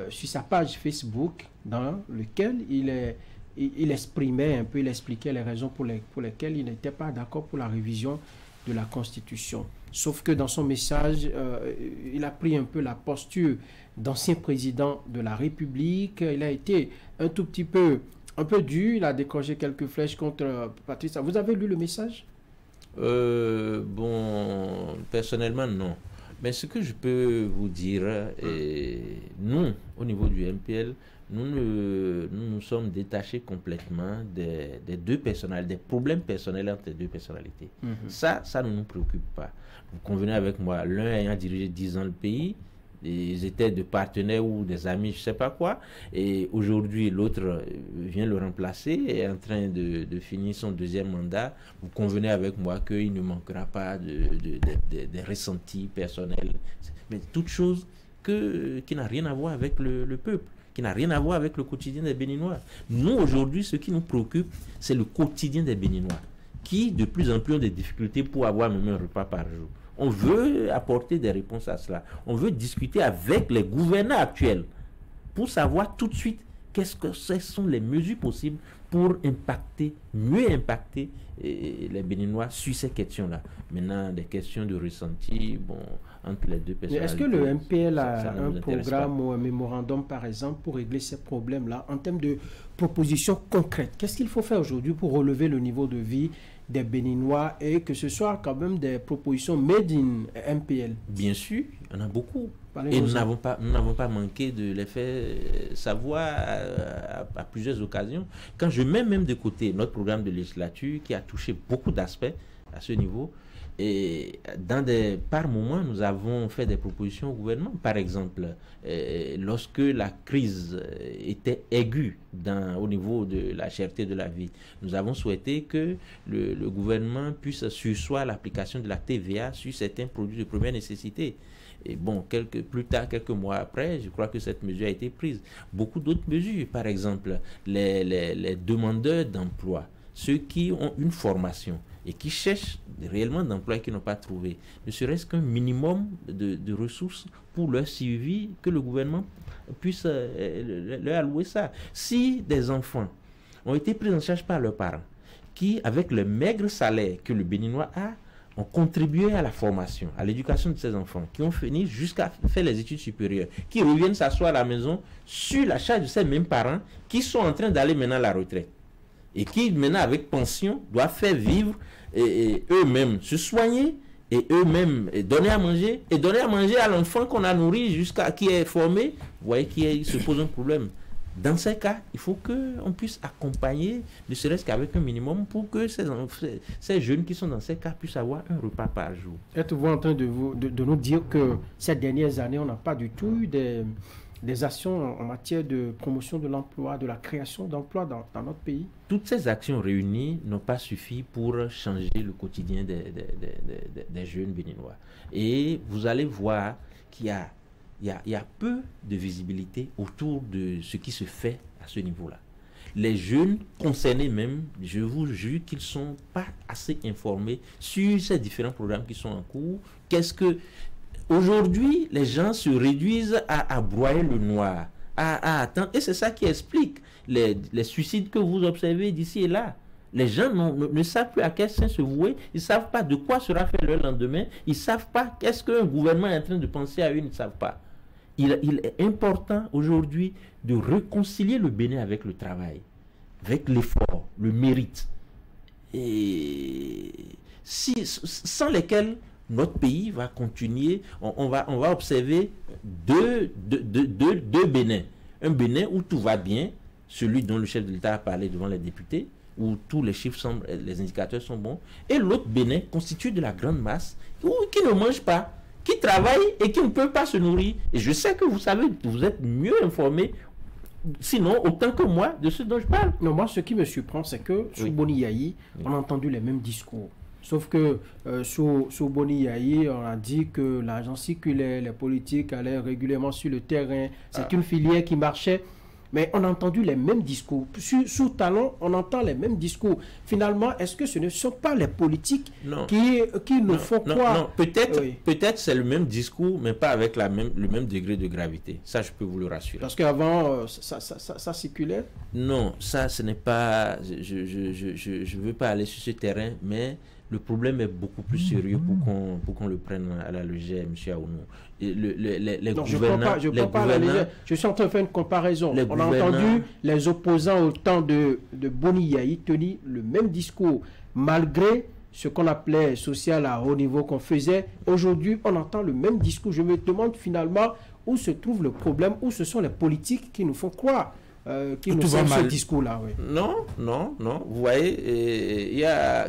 sa page Facebook dans lequel il exprimait un peu, il expliquait les raisons pour lesquelles il n'était pas d'accord pour la révision de la Constitution. Sauf que dans son message, il a pris un peu la posture d'ancien président de la République. Il a été un peu dur. Il a décroché quelques flèches contre Patrice. Vous avez lu le message? Bon, personnellement, non. Mais ce que je peux vous dire, nous, au niveau du MPL, nous sommes détachés complètement des deux personnalités, des problèmes personnels entre les deux personnalités. Ça ne nous préoccupe pas. Vous convenez avec moi, l'un ayant dirigé 10 ans le pays, ils étaient de partenaires ou des amis, je ne sais pas quoi, et aujourd'hui l'autre vient le remplacer et est en train de finir son deuxième mandat. Vous convenez avec moi qu'il ne manquera pas des ressentis personnels, mais toute chose qui n'a rien à voir avec le peuple, qui n'a rien à voir avec le quotidien des Béninois. Nous, aujourd'hui, ce qui nous préoccupe, c'est le quotidien des Béninois, qui de plus en plus ont des difficultés pour avoir même un repas par jour. On veut apporter des réponses à cela. On veut discuter avec les gouvernants actuels pour savoir tout de suite quelles sont les mesures possibles pour mieux impacter les Béninois sur ces questions-là. Maintenant, des questions de ressenti, bon, entre les deux personnes. Est-ce que le MPL a un programme ou un mémorandum, par exemple, pour régler ces problèmes-là, en termes de propositions concrètes? Qu'est-ce qu'il faut faire aujourd'hui pour relever le niveau de vie des Béninois et que ce soit quand même des propositions made in MPL? Bien sûr, il y en a beaucoup. Et nous n'avons pas manqué de les faire savoir à plusieurs occasions. Quand je mets même de côté notre programme de législature qui a touché beaucoup d'aspects à ce niveau, et par moment, nous avons fait des propositions au gouvernement. Par exemple, lorsque la crise était aiguë au niveau de la cherté de la vie, nous avons souhaité que le gouvernement puisse surseoir l'application de la TVA sur certains produits de première nécessité. Et bon, quelques mois après, je crois que cette mesure a été prise. Beaucoup d'autres mesures, par exemple, les demandeurs d'emploi, ceux qui ont une formation et qui cherchent réellement d'emploi et qui n'ont pas trouvé, ne serait-ce qu'un minimum de ressources pour leur suivi, que le gouvernement puisse leur allouer ça. Si des enfants ont été pris en charge par leurs parents, qui, avec le maigre salaire que le Béninois a, ont contribué à la formation, à l'éducation de ces enfants, qui ont fini jusqu'à faire les études supérieures, qui reviennent s'asseoir à la maison sur la charge de ces mêmes parents qui sont en train d'aller maintenant à la retraite et qui maintenant avec pension doivent faire vivre et eux-mêmes se soigner et eux-mêmes donner à manger à l'enfant qu'on a nourri jusqu'à qui est formé, vous voyez qu'il se pose un problème. Dans ces cas, il faut qu'on puisse accompagner, ne serait-ce qu'avec un minimum, pour que ces jeunes qui sont dans ces cas puissent avoir un repas par jour. Êtes-vous en train de nous dire que ces dernières années, on n'a pas du tout eu des actions en matière de promotion de l'emploi, de la création d'emplois dans notre pays? Toutes ces actions réunies n'ont pas suffi pour changer le quotidien des jeunes béninois. Et vous allez voir qu'il y a peu de visibilité autour de ce qui se fait à ce niveau-là. Les jeunes concernés même, je vous jure qu'ils ne sont pas assez informés sur ces différents programmes qui sont en cours. Aujourd'hui, les gens se réduisent à broyer le noir, à attendre. Et c'est ça qui explique les suicides que vous observez d'ici et là. Les gens ne savent plus à quel sens se vouer. Ils ne savent pas de quoi sera fait le lendemain. Ils ne savent pas qu'est-ce qu'un gouvernement est en train de penser à eux. Ils ne savent pas. Il est important aujourd'hui de réconcilier le Bénin avec le travail, avec l'effort, le mérite. Et sans lesquels notre pays va continuer, on va observer deux Bénins. Un Bénin où tout va bien, celui dont le chef de l'État a parlé devant les députés, où tous les chiffres les indicateurs sont bons, et l'autre Bénin constitué de la grande masse, qui ne mange pas, qui travaillent et qui ne peuvent pas se nourrir. Et je sais que vous savez, vous êtes mieux informés, sinon autant que moi, de ce dont je parle. Non, moi, ce qui me surprend, c'est que sous Boni Yayi, on a entendu les mêmes discours. Sauf que sous Boni Yayi, on a dit que l'argent circulait, les politiques allaient régulièrement sur le terrain. C'est une filière qui marchait. Mais on a entendu les mêmes discours. Sous Talon, on entend les mêmes discours. Finalement, est-ce que ce ne sont pas les politiques qui nous font croire? Non, peut-être c'est le même discours, mais pas avec le même degré de gravité. Ça, je peux vous le rassurer. Parce qu'avant, ça circulait? Non, ça, ce n'est pas... Je ne veux pas aller sur ce terrain, mais le problème est beaucoup plus sérieux pour qu'on le prenne à la légère, M. Aounou. Non, je ne prends pas à la légère. Je suis en train de faire une comparaison. On a entendu les opposants au temps de Boni Yayi tenir le même discours, malgré ce qu'on appelait social à haut niveau qu'on faisait. Aujourd'hui, on entend le même discours. Je me demande finalement où se trouve le problème, où ce sont les politiques qui nous font croire qui nous font ce discours-là. Oui. Non. Vous voyez,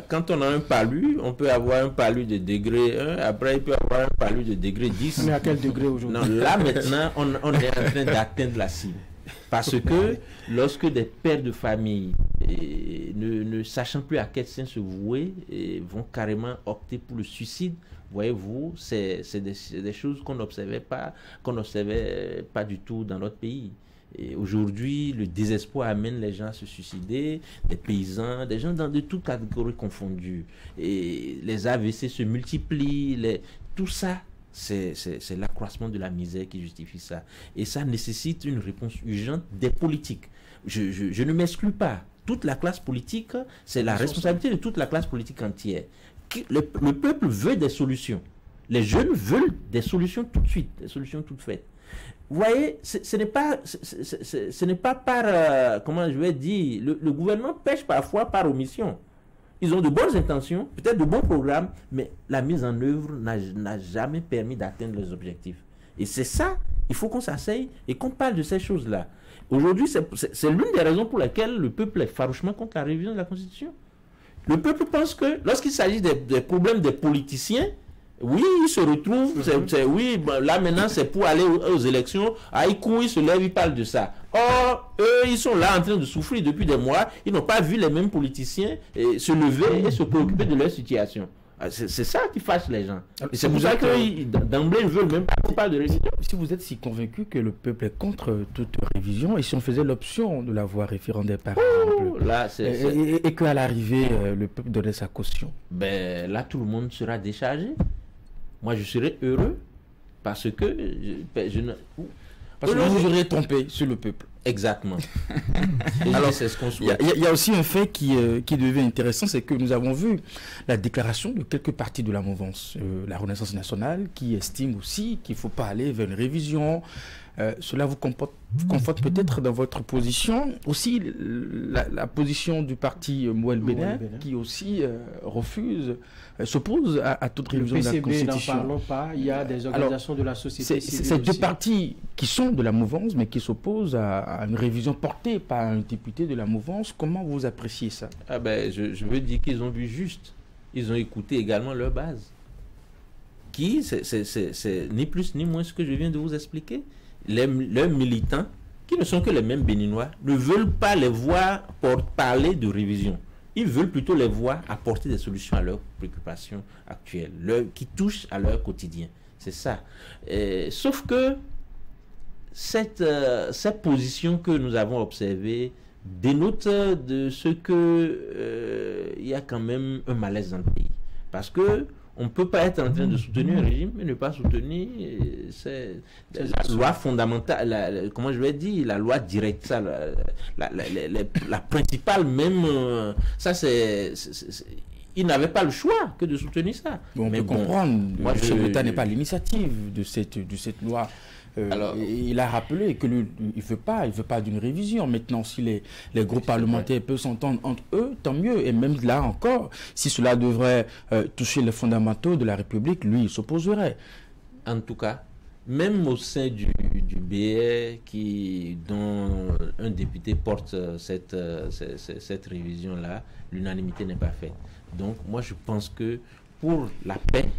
quand on a un palu, on peut avoir un palu de degré 1, après il peut avoir un palu de degré 10. Mais à quel degré aujourd'hui? Non, là maintenant, on est en train d'atteindre la cible. Parce que lorsque des pères de famille, ne sachant plus à quel sens se vouer, vont carrément opter pour le suicide, voyez-vous, c'est des choses qu'on n'observait pas du tout dans notre pays. Et aujourd'hui, le désespoir amène les gens à se suicider, des paysans, des gens de toutes catégories confondues. Et les AVC se multiplient, tout ça, c'est l'accroissement de la misère qui justifie ça. Et ça nécessite une réponse urgente des politiques. je ne m'exclus pas. Toute la classe politique, c'est la responsabilité de toute la classe politique entière. Le peuple veut des solutions. Les jeunes veulent des solutions tout de suite, des solutions toutes faites. Vous voyez, ce n'est pas par, comment je vais dire, le gouvernement pêche parfois par omission. Ils ont de bonnes intentions, peut-être de bons programmes, mais la mise en œuvre n'a jamais permis d'atteindre les objectifs. Et c'est ça, il faut qu'on s'asseye et qu'on parle de ces choses-là. Aujourd'hui, c'est l'une des raisons pour lesquelles le peuple est farouchement contre la révision de la Constitution. Le peuple pense que lorsqu'il s'agit des problèmes des politiciens, oui, ils se retrouvent, là maintenant c'est pour aller aux élections, ils se lèvent, ils parlent de ça. Or, eux, ils sont là en train de souffrir depuis des mois, ils n'ont pas vu les mêmes politiciens se lever et se préoccuper de leur situation. C'est ça qui fâche les gens. Et c'est pour ça que d'emblée, ils ne veulent même pas qu'on parle de révision. Si vous êtes si convaincu que le peuple est contre toute révision, et si on faisait l'option de la voie référendaire, par exemple, là, et qu'à l'arrivée, le peuple donnait sa caution, ben, là, tout le monde sera déchargé. Moi, je serais heureux parce que parce que vous auriez trompé sur le peuple. Exactement. Alors, c'est ce qu'on souhaite. Il y a aussi un fait qui devient intéressant, c'est que nous avons vu la déclaration de quelques partis de la mouvance, la Renaissance nationale, qui estime aussi qu'il ne faut pas aller vers une révision. Cela vous conforte peut-être dans votre position. Aussi, la position du parti Mouel Bénin, qui aussi refuse, s'oppose à toute révision de la Constitution. N'en parlons pas. Il y a des organisations de la société civile. C'est deux partis qui sont de la mouvance, mais qui s'opposent à une révision portée par un député de la mouvance. Comment vous appréciez ça? Je veux dire qu'ils ont vu juste. Ils ont écouté également leur base. C'est ni plus ni moins ce que je viens de vous expliquer. Leurs militants, qui ne sont que les mêmes Béninois, ne veulent pas les voir parler de révision. Ils veulent plutôt les voir apporter des solutions à leurs préoccupations actuelles, qui touchent à leur quotidien. C'est ça. Sauf que cette position que nous avons observée dénote de ce que il y a quand même un malaise dans le pays. Parce que on ne peut pas être en train de soutenir un régime et ne pas soutenir la loi fondamentale, comment je vais dire, la loi directe, ça, la principale même, ça c'est il n'avait pas le choix que de soutenir ça. On peut comprendre, l'État n'est pas à l'initiative de cette loi. Alors, il a rappelé qu'il ne veut pas d'une révision. Maintenant, si les groupes parlementaires peuvent s'entendre entre eux, tant mieux. Et même là encore, si cela devrait toucher les fondamentaux de la République, lui, il s'opposerait. En tout cas, même au sein du BR, dont un député porte cette révision-là, l'unanimité n'est pas faite. Donc, moi, je pense que pour la paix,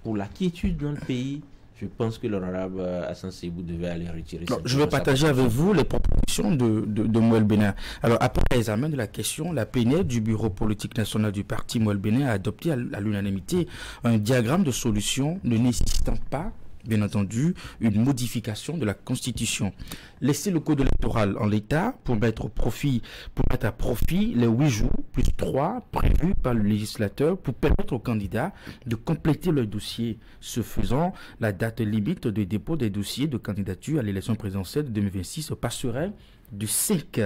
pour la quiétude dans le pays, je pense que l'honorable Hassan Seibou devait aller retirer. Je vais partager avec vous les propositions de Mouel Bénin. Alors, après l'examen de la question, la plénière du bureau politique national du parti Mouel Bénin a adopté à l'unanimité un diagramme de solution ne nécessitant pas, bien entendu, une modification de la Constitution. Laisser le code électoral en l'état pour mettre à profit les 8 jours plus 3 prévus par le législateur pour permettre aux candidats de compléter leur dossier. Ce faisant, la date limite de dépôt des dossiers de candidature à l'élection présidentielle de 2026 passerait du 5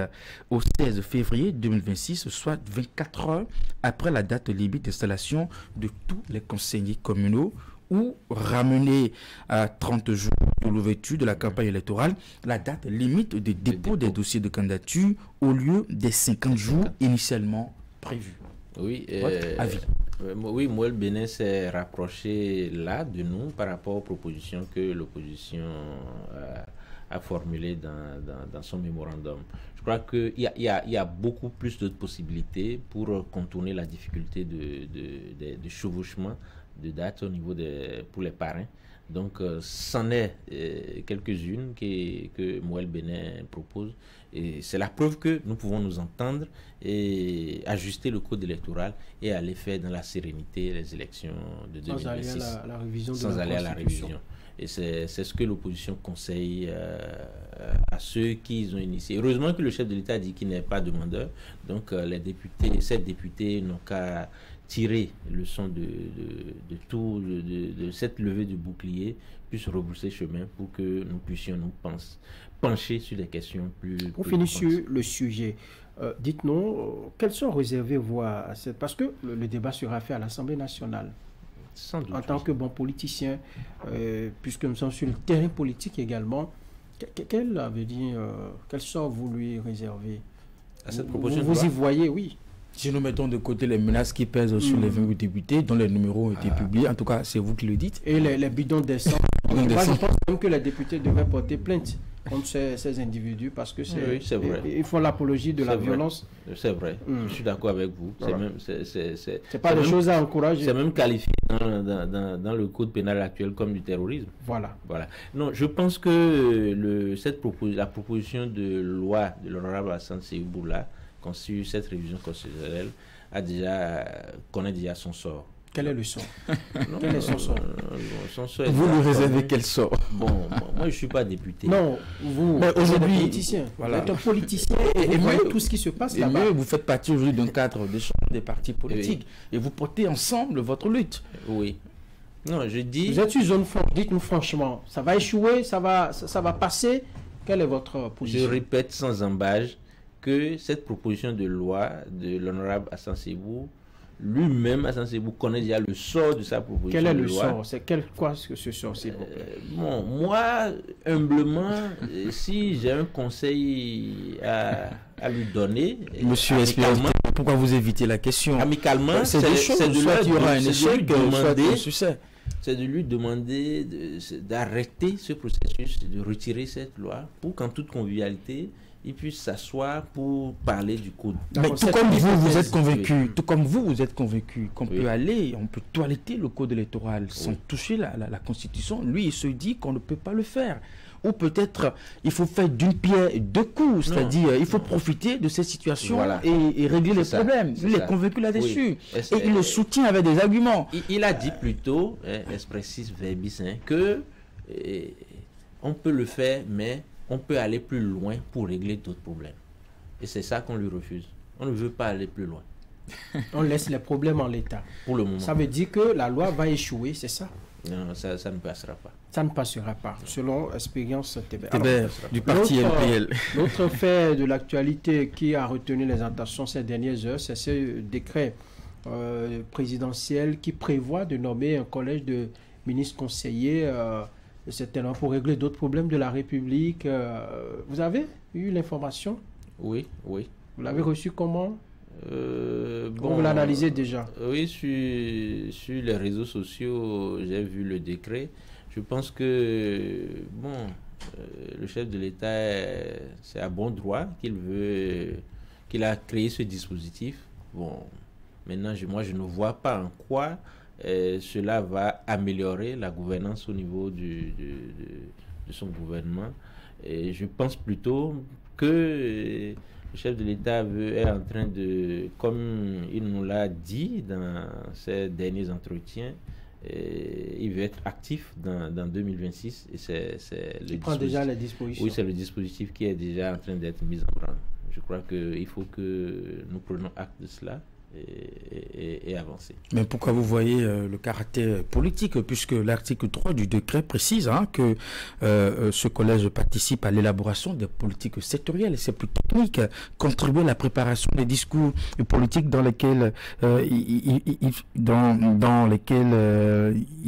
au 16 février 2026, soit 24 heures après la date limite d'installation de tous les conseillers communaux, ou ramener à 30 jours de l'ouverture de la campagne électorale la date limite de dépôt des dossiers de candidature au lieu des 50 jours initialement prévus. Oui, votre avis? Oui, Mouel Bénin s'est rapproché là de nous par rapport aux propositions que l'opposition a formulées dans son mémorandum. Je crois qu'il y a beaucoup plus de possibilités pour contourner la difficulté de chevauchement de date au niveau pour les parrains. Donc, c'en est quelques-unes que Mouel Bénin propose. Et c'est la preuve que nous pouvons nous entendre et ajuster le code électoral et aller faire dans la sérénité les élections de 2026. Sans aller à la révision. Et c'est ce que l'opposition conseille à ceux qui ont initié. Heureusement que le chef de l'État dit qu'il n'est pas demandeur. Donc, les députés, 7 députés n'ont qu'à tirer leçon de tout, de cette levée du bouclier, puisse rebrousser chemin pour que nous puissions nous pencher sur des questions plus... Pour finir sur le sujet, dites-nous, quels sont réservés voix à cette... Parce que le débat sera fait à l'Assemblée nationale. Sans doute, en tant que bon politicien, puisque nous sommes sur le terrain politique également, quel sort vous lui réservez à cette proposition vous y voyez, oui. Si nous mettons de côté les menaces qui pèsent sur les 28 députés, dont les numéros ont été publiés, en tout cas, c'est vous qui le dites. Et les bidons d'essence. Moi, je pense même que les députés devraient porter plainte contre ces individus parce que c'est vrai. Ils font l'apologie de la violence. C'est vrai. Je suis d'accord avec vous. Voilà. C'est pas des choses à encourager. C'est même qualifié dans le code pénal actuel comme du terrorisme. Voilà. Non, je pense que la proposition de loi de l'honorable Hassan Seibou là, sur cette révision constitutionnelle, connaît déjà son sort. Quel est le sort? Quel est son sort? Vous lui réservez quel sort? Bon, moi je ne suis pas député. Non, vous êtes un politicien. Voilà. Vous êtes un politicien et vous voyez tout ce qui se passe là-bas. Vous faites partie aujourd'hui d'un cadre d'échange des partis politiques et vous portez ensemble votre lutte. Oui. Non, je dis... Vous êtes sur zone franche, dites-nous franchement, ça va échouer, ça va passer. Quelle est votre position? Je répète sans embâche que cette proposition de loi de l'honorable Hassan Seibou, lui-même, Hassan Seibou, connaît déjà le sort de sa proposition de loi. Quel est le sort? C'est quoi ce sort, s'il vous plaît? Bon, moi, humblement, si j'ai un conseil à lui donner... Monsieur Espérance, pourquoi vous évitez la question? Amicalement, c'est de lui un échec, c'est de lui demander d'arrêter ce processus, de retirer cette loi pour qu'en toute convivialité, il puisse s'asseoir pour parler du code. Mais tout comme vous êtes convaincu qu'on peut aller, on peut toiletter le code électoral sans toucher la Constitution. Lui, il se dit qu'on ne peut pas le faire. Ou peut-être il faut faire d'une pierre deux coups, c'est-à-dire il faut profiter de cette situation et régler les problèmes. Il est convaincu là-dessus. Et il le soutient avec des arguments. Il a dit plutôt, expressis verbis, que on peut le faire, mais on peut aller plus loin pour régler d'autres problèmes. Et c'est ça qu'on lui refuse. On ne veut pas aller plus loin. On laisse les problèmes en l'état. Pour le moment. Ça veut dire que la loi va échouer, c'est ça? Non, ça ne passera pas. Ça ne passera pas, selon Expérience TB. Du parti MPL. L'autre fait de l'actualité qui a retenu les attentions ces dernières heures, c'est ce décret présidentiel qui prévoit de nommer un collège de ministres conseillers certainement pour régler d'autres problèmes de la République. Vous avez eu l'information? Oui. Vous l'avez reçu comment? Bon, vous l'analysez déjà? Oui, sur les réseaux sociaux, j'ai vu le décret. Je pense que le chef de l'État, c'est à bon droit qu'il a créé ce dispositif. Bon, maintenant, moi, je ne vois pas en quoi cela va améliorer la gouvernance au niveau de son gouvernement. Et je pense plutôt que le chef de l'État est en train de, comme il nous l'a dit dans ses derniers entretiens, il veut être actif dans 2026 et il prend déjà les dispositions. Oui, c'est le dispositif qui est déjà en train d'être mis en branle. Je crois qu'il faut que nous prenions acte de cela et avancer. Mais pourquoi vous voyez le caractère politique, puisque l'article 3 du décret précise que ce collège participe à l'élaboration des politiques sectorielles, c'est plus technique, contribuer à la préparation des discours politiques dans lesquels il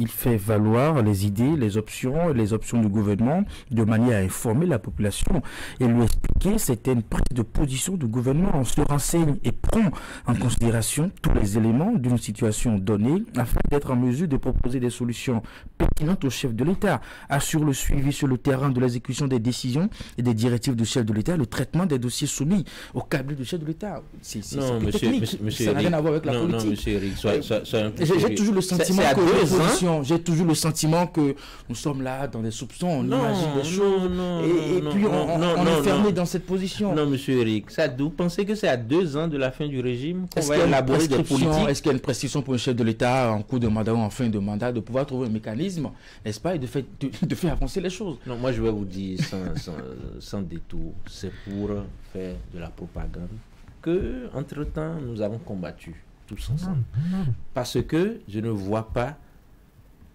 fait valoir les idées, les options du gouvernement de manière à informer la population et lui expliquer certaines prises de position du gouvernement. On se renseigne et prend en considération tous les éléments d'une situation donnée afin d'être en mesure de proposer des solutions pertinentes au chef de l'État, assure le suivi sur le terrain de l'exécution des décisions et des directives du chef de l'État, le traitement des dossiers soumis au câble du chef de l'État. C'est technique. Ça n'a rien à voir avec la politique. Non, monsieur Eric, j'ai toujours le sentiment que l'opposition, j'ai toujours le sentiment que nous sommes là dans des soupçons, on imagine des choses et puis on est fermé dans cette position. Non, monsieur Eric, vous pensez que c'est à 2 ans de la fin du régime qu'on va élaborer des politiques? Est-ce qu'il y a une prescription pour un chef de l'État en cours de mandat ou en fin de mandat de pouvoir trouver un mécanisme, n'est-ce pas, et de faire avancer les choses? Non, moi je vais vous dire sans détour, c'est pour faire de la propagande que, entre-temps, nous avons combattu. tous ensemble. Parce que je ne vois pas.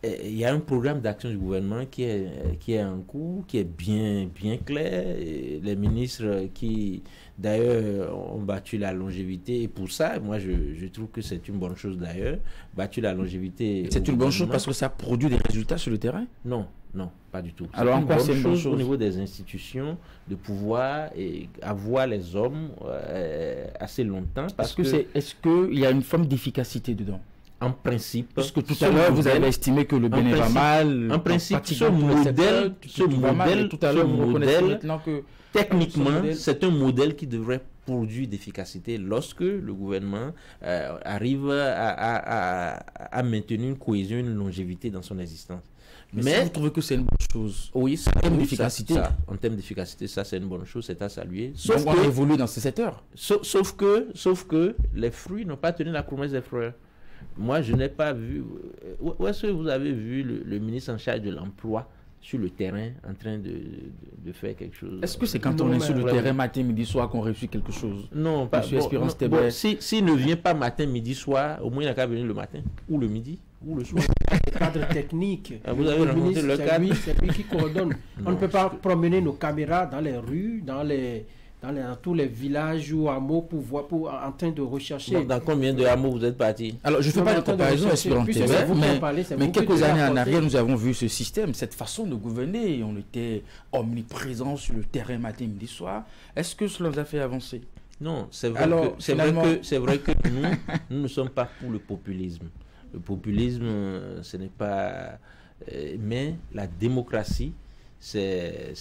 Il y a un programme d'action du gouvernement qui est en cours, qui est bien clair. Et les ministres qui, d'ailleurs, ont battu la longévité. Et pour ça, moi, je trouve que c'est une bonne chose, d'ailleurs. Battu la longévité. C'est une bonne chose parce que ça produit des résultats sur le terrain? Non, pas du tout. Alors, en quoi c'est une bonne chose? Au niveau des institutions, de pouvoir avoir les hommes assez longtemps. Est-ce qu'il y a une forme d'efficacité dedans? En principe, parce que tout à l'heure vous avez estimé que le bien va mal. En principe, ce modèle, techniquement, c'est un modèle qui devrait produire d'efficacité lorsque le gouvernement arrive à maintenir une cohésion, une longévité dans son existence. Mais vous trouvez que c'est une bonne chose? Oui, en termes d'efficacité. En termes d'efficacité, ça c'est une bonne chose, c'est à saluer. Sauf qu'on évolue dans ces secteurs. Sauf que les fruits n'ont pas tenu la promesse des frères. Moi, je n'ai pas vu. Où est-ce que vous avez vu le ministre en charge de l'emploi sur le terrain en train de faire quelque chose? Est-ce que c'est quand on est sur le terrain matin, midi, soir qu'on réussit quelque chose? Non, pas. Espérance s'il ne vient pas matin, midi, soir, au moins il n'a qu'à venir le matin, ou le midi, ou le soir. Le cadre technique. Vous avez rencontré le cadre. C'est lui qui coordonne. On ne peut pas promener nos caméras dans les rues, dans tous les villages ou hameaux en train de rechercher. Bon, dans combien de hameaux vous êtes parti? Alors, je ne fais pas de comparaison Espérance TV, mais quelques années en arrière, nous avons vu ce système, cette façon de gouverner. On était omniprésents sur le terrain matin, midi, soir. Est-ce que cela nous a fait avancer? Non, c'est vrai, que nous ne sommes pas pour le populisme. Le populisme, ce n'est pas... mais la démocratie, c'est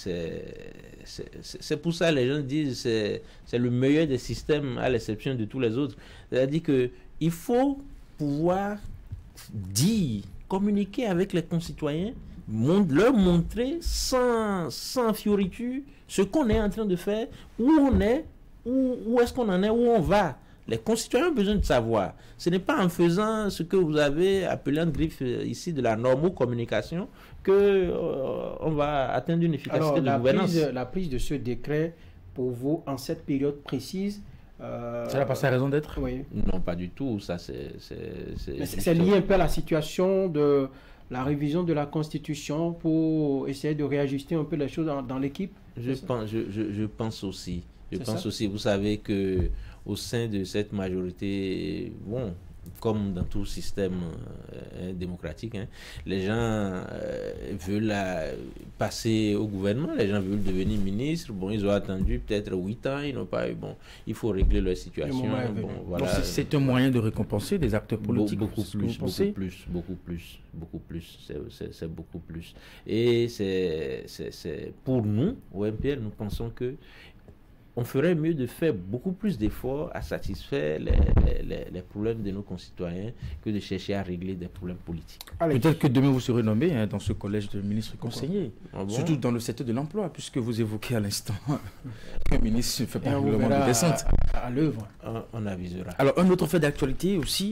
pour ça que les gens disent que c'est le meilleur des systèmes à l'exception de tous les autres. C'est-à-dire qu'il faut pouvoir communiquer avec les concitoyens, leur montrer sans fioriture ce qu'on est en train de faire, où on est, où est-ce qu'on en est, où on va. Les concitoyens ont besoin de savoir. Ce n'est pas en faisant ce que vous avez appelé en griffe ici de la normocommunication que on va atteindre une efficacité de gouvernance. La prise de ce décret, pour vous, en cette période précise... ça n'a pas sa raison d'être? Oui. Non, pas du tout. C'est lié un peu à la situation de la révision de la Constitution pour essayer de réajuster un peu les choses dans l'équipe? Je pense aussi. Vous savez que au sein de cette majorité, bon, comme dans tout système démocratique, les gens veulent passer au gouvernement, les gens veulent devenir ministres. Bon, ils ont attendu peut-être 8 ans, ils n'ont pas eu. Bon, il faut régler leur situation. Bon, voilà. C'est un moyen de récompenser des acteurs politiques. Beaucoup plus. C'est beaucoup plus. Et c'est pour nous, au MPL, nous pensons que on ferait mieux de faire beaucoup plus d'efforts à satisfaire les problèmes de nos concitoyens que de chercher à régler des problèmes politiques. Peut-être que demain vous serez nommé dans ce collège de ministres conseillers, surtout dans le secteur de l'emploi, puisque vous évoquez à l'instant qu'un ministre ne fait pas le de descente. À l'œuvre. On avisera. Alors, un autre fait d'actualité aussi,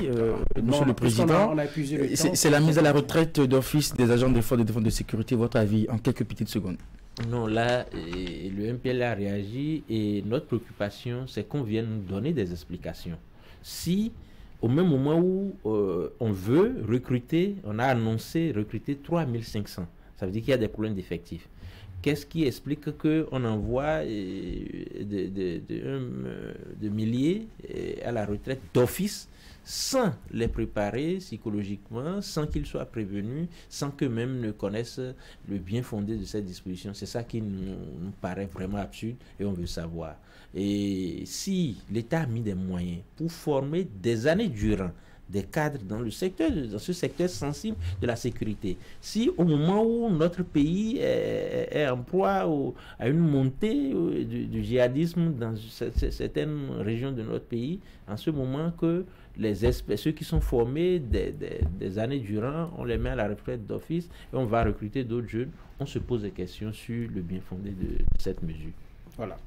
Monsieur le Président, c'est la mise à la retraite d'office des agents des forces de défense et de sécurité. Votre avis en quelques petites secondes? Non, là, le MPL a réagi et notre préoccupation, c'est qu'on vienne nous donner des explications. Si, au même moment où on veut recruter, on a annoncé recruter 3500, ça veut dire qu'il y a des problèmes d'effectifs. Qu'est-ce qui explique qu'on envoie de milliers à la retraite d'office sans les préparer psychologiquement, sans qu'ils soient prévenus, sans qu'eux-mêmes ne connaissent le bien fondé de cette disposition? C'est ça qui nous paraît vraiment absurde et on veut savoir. Et si l'État a mis des moyens pour former des années durant des cadres dans ce secteur sensible de la sécurité, si au moment où notre pays est en proie à une montée du djihadisme dans certaines régions de notre pays, en ce moment que ceux qui sont formés des années durant, on les met à la retraite d'office et on va recruter d'autres jeunes, on se pose des questions sur le bien fondé de cette mesure. Voilà.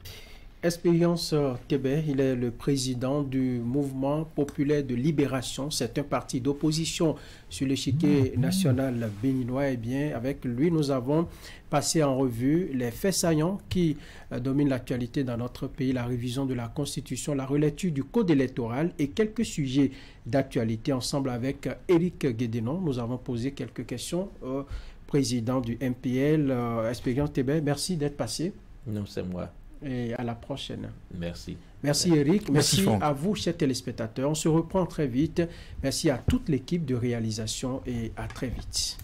Expérience Tébé, il est le président du Mouvement populaire de libération. C'est un parti d'opposition sur l'échiquier national béninois. Eh bien, avec lui, nous avons passé en revue les faits saillants qui dominent l'actualité dans notre pays, la révision de la Constitution, la relecture du Code électoral et quelques sujets d'actualité. Ensemble avec Éric Guédénon, nous avons posé quelques questions au président du MPL. Expérience Tébé, merci d'être passé. Non, c'est moi. Et à la prochaine. Merci. Merci Eric. Merci Franck. à vous, chers téléspectateurs. On se reprend très vite. Merci à toute l'équipe de réalisation et à très vite.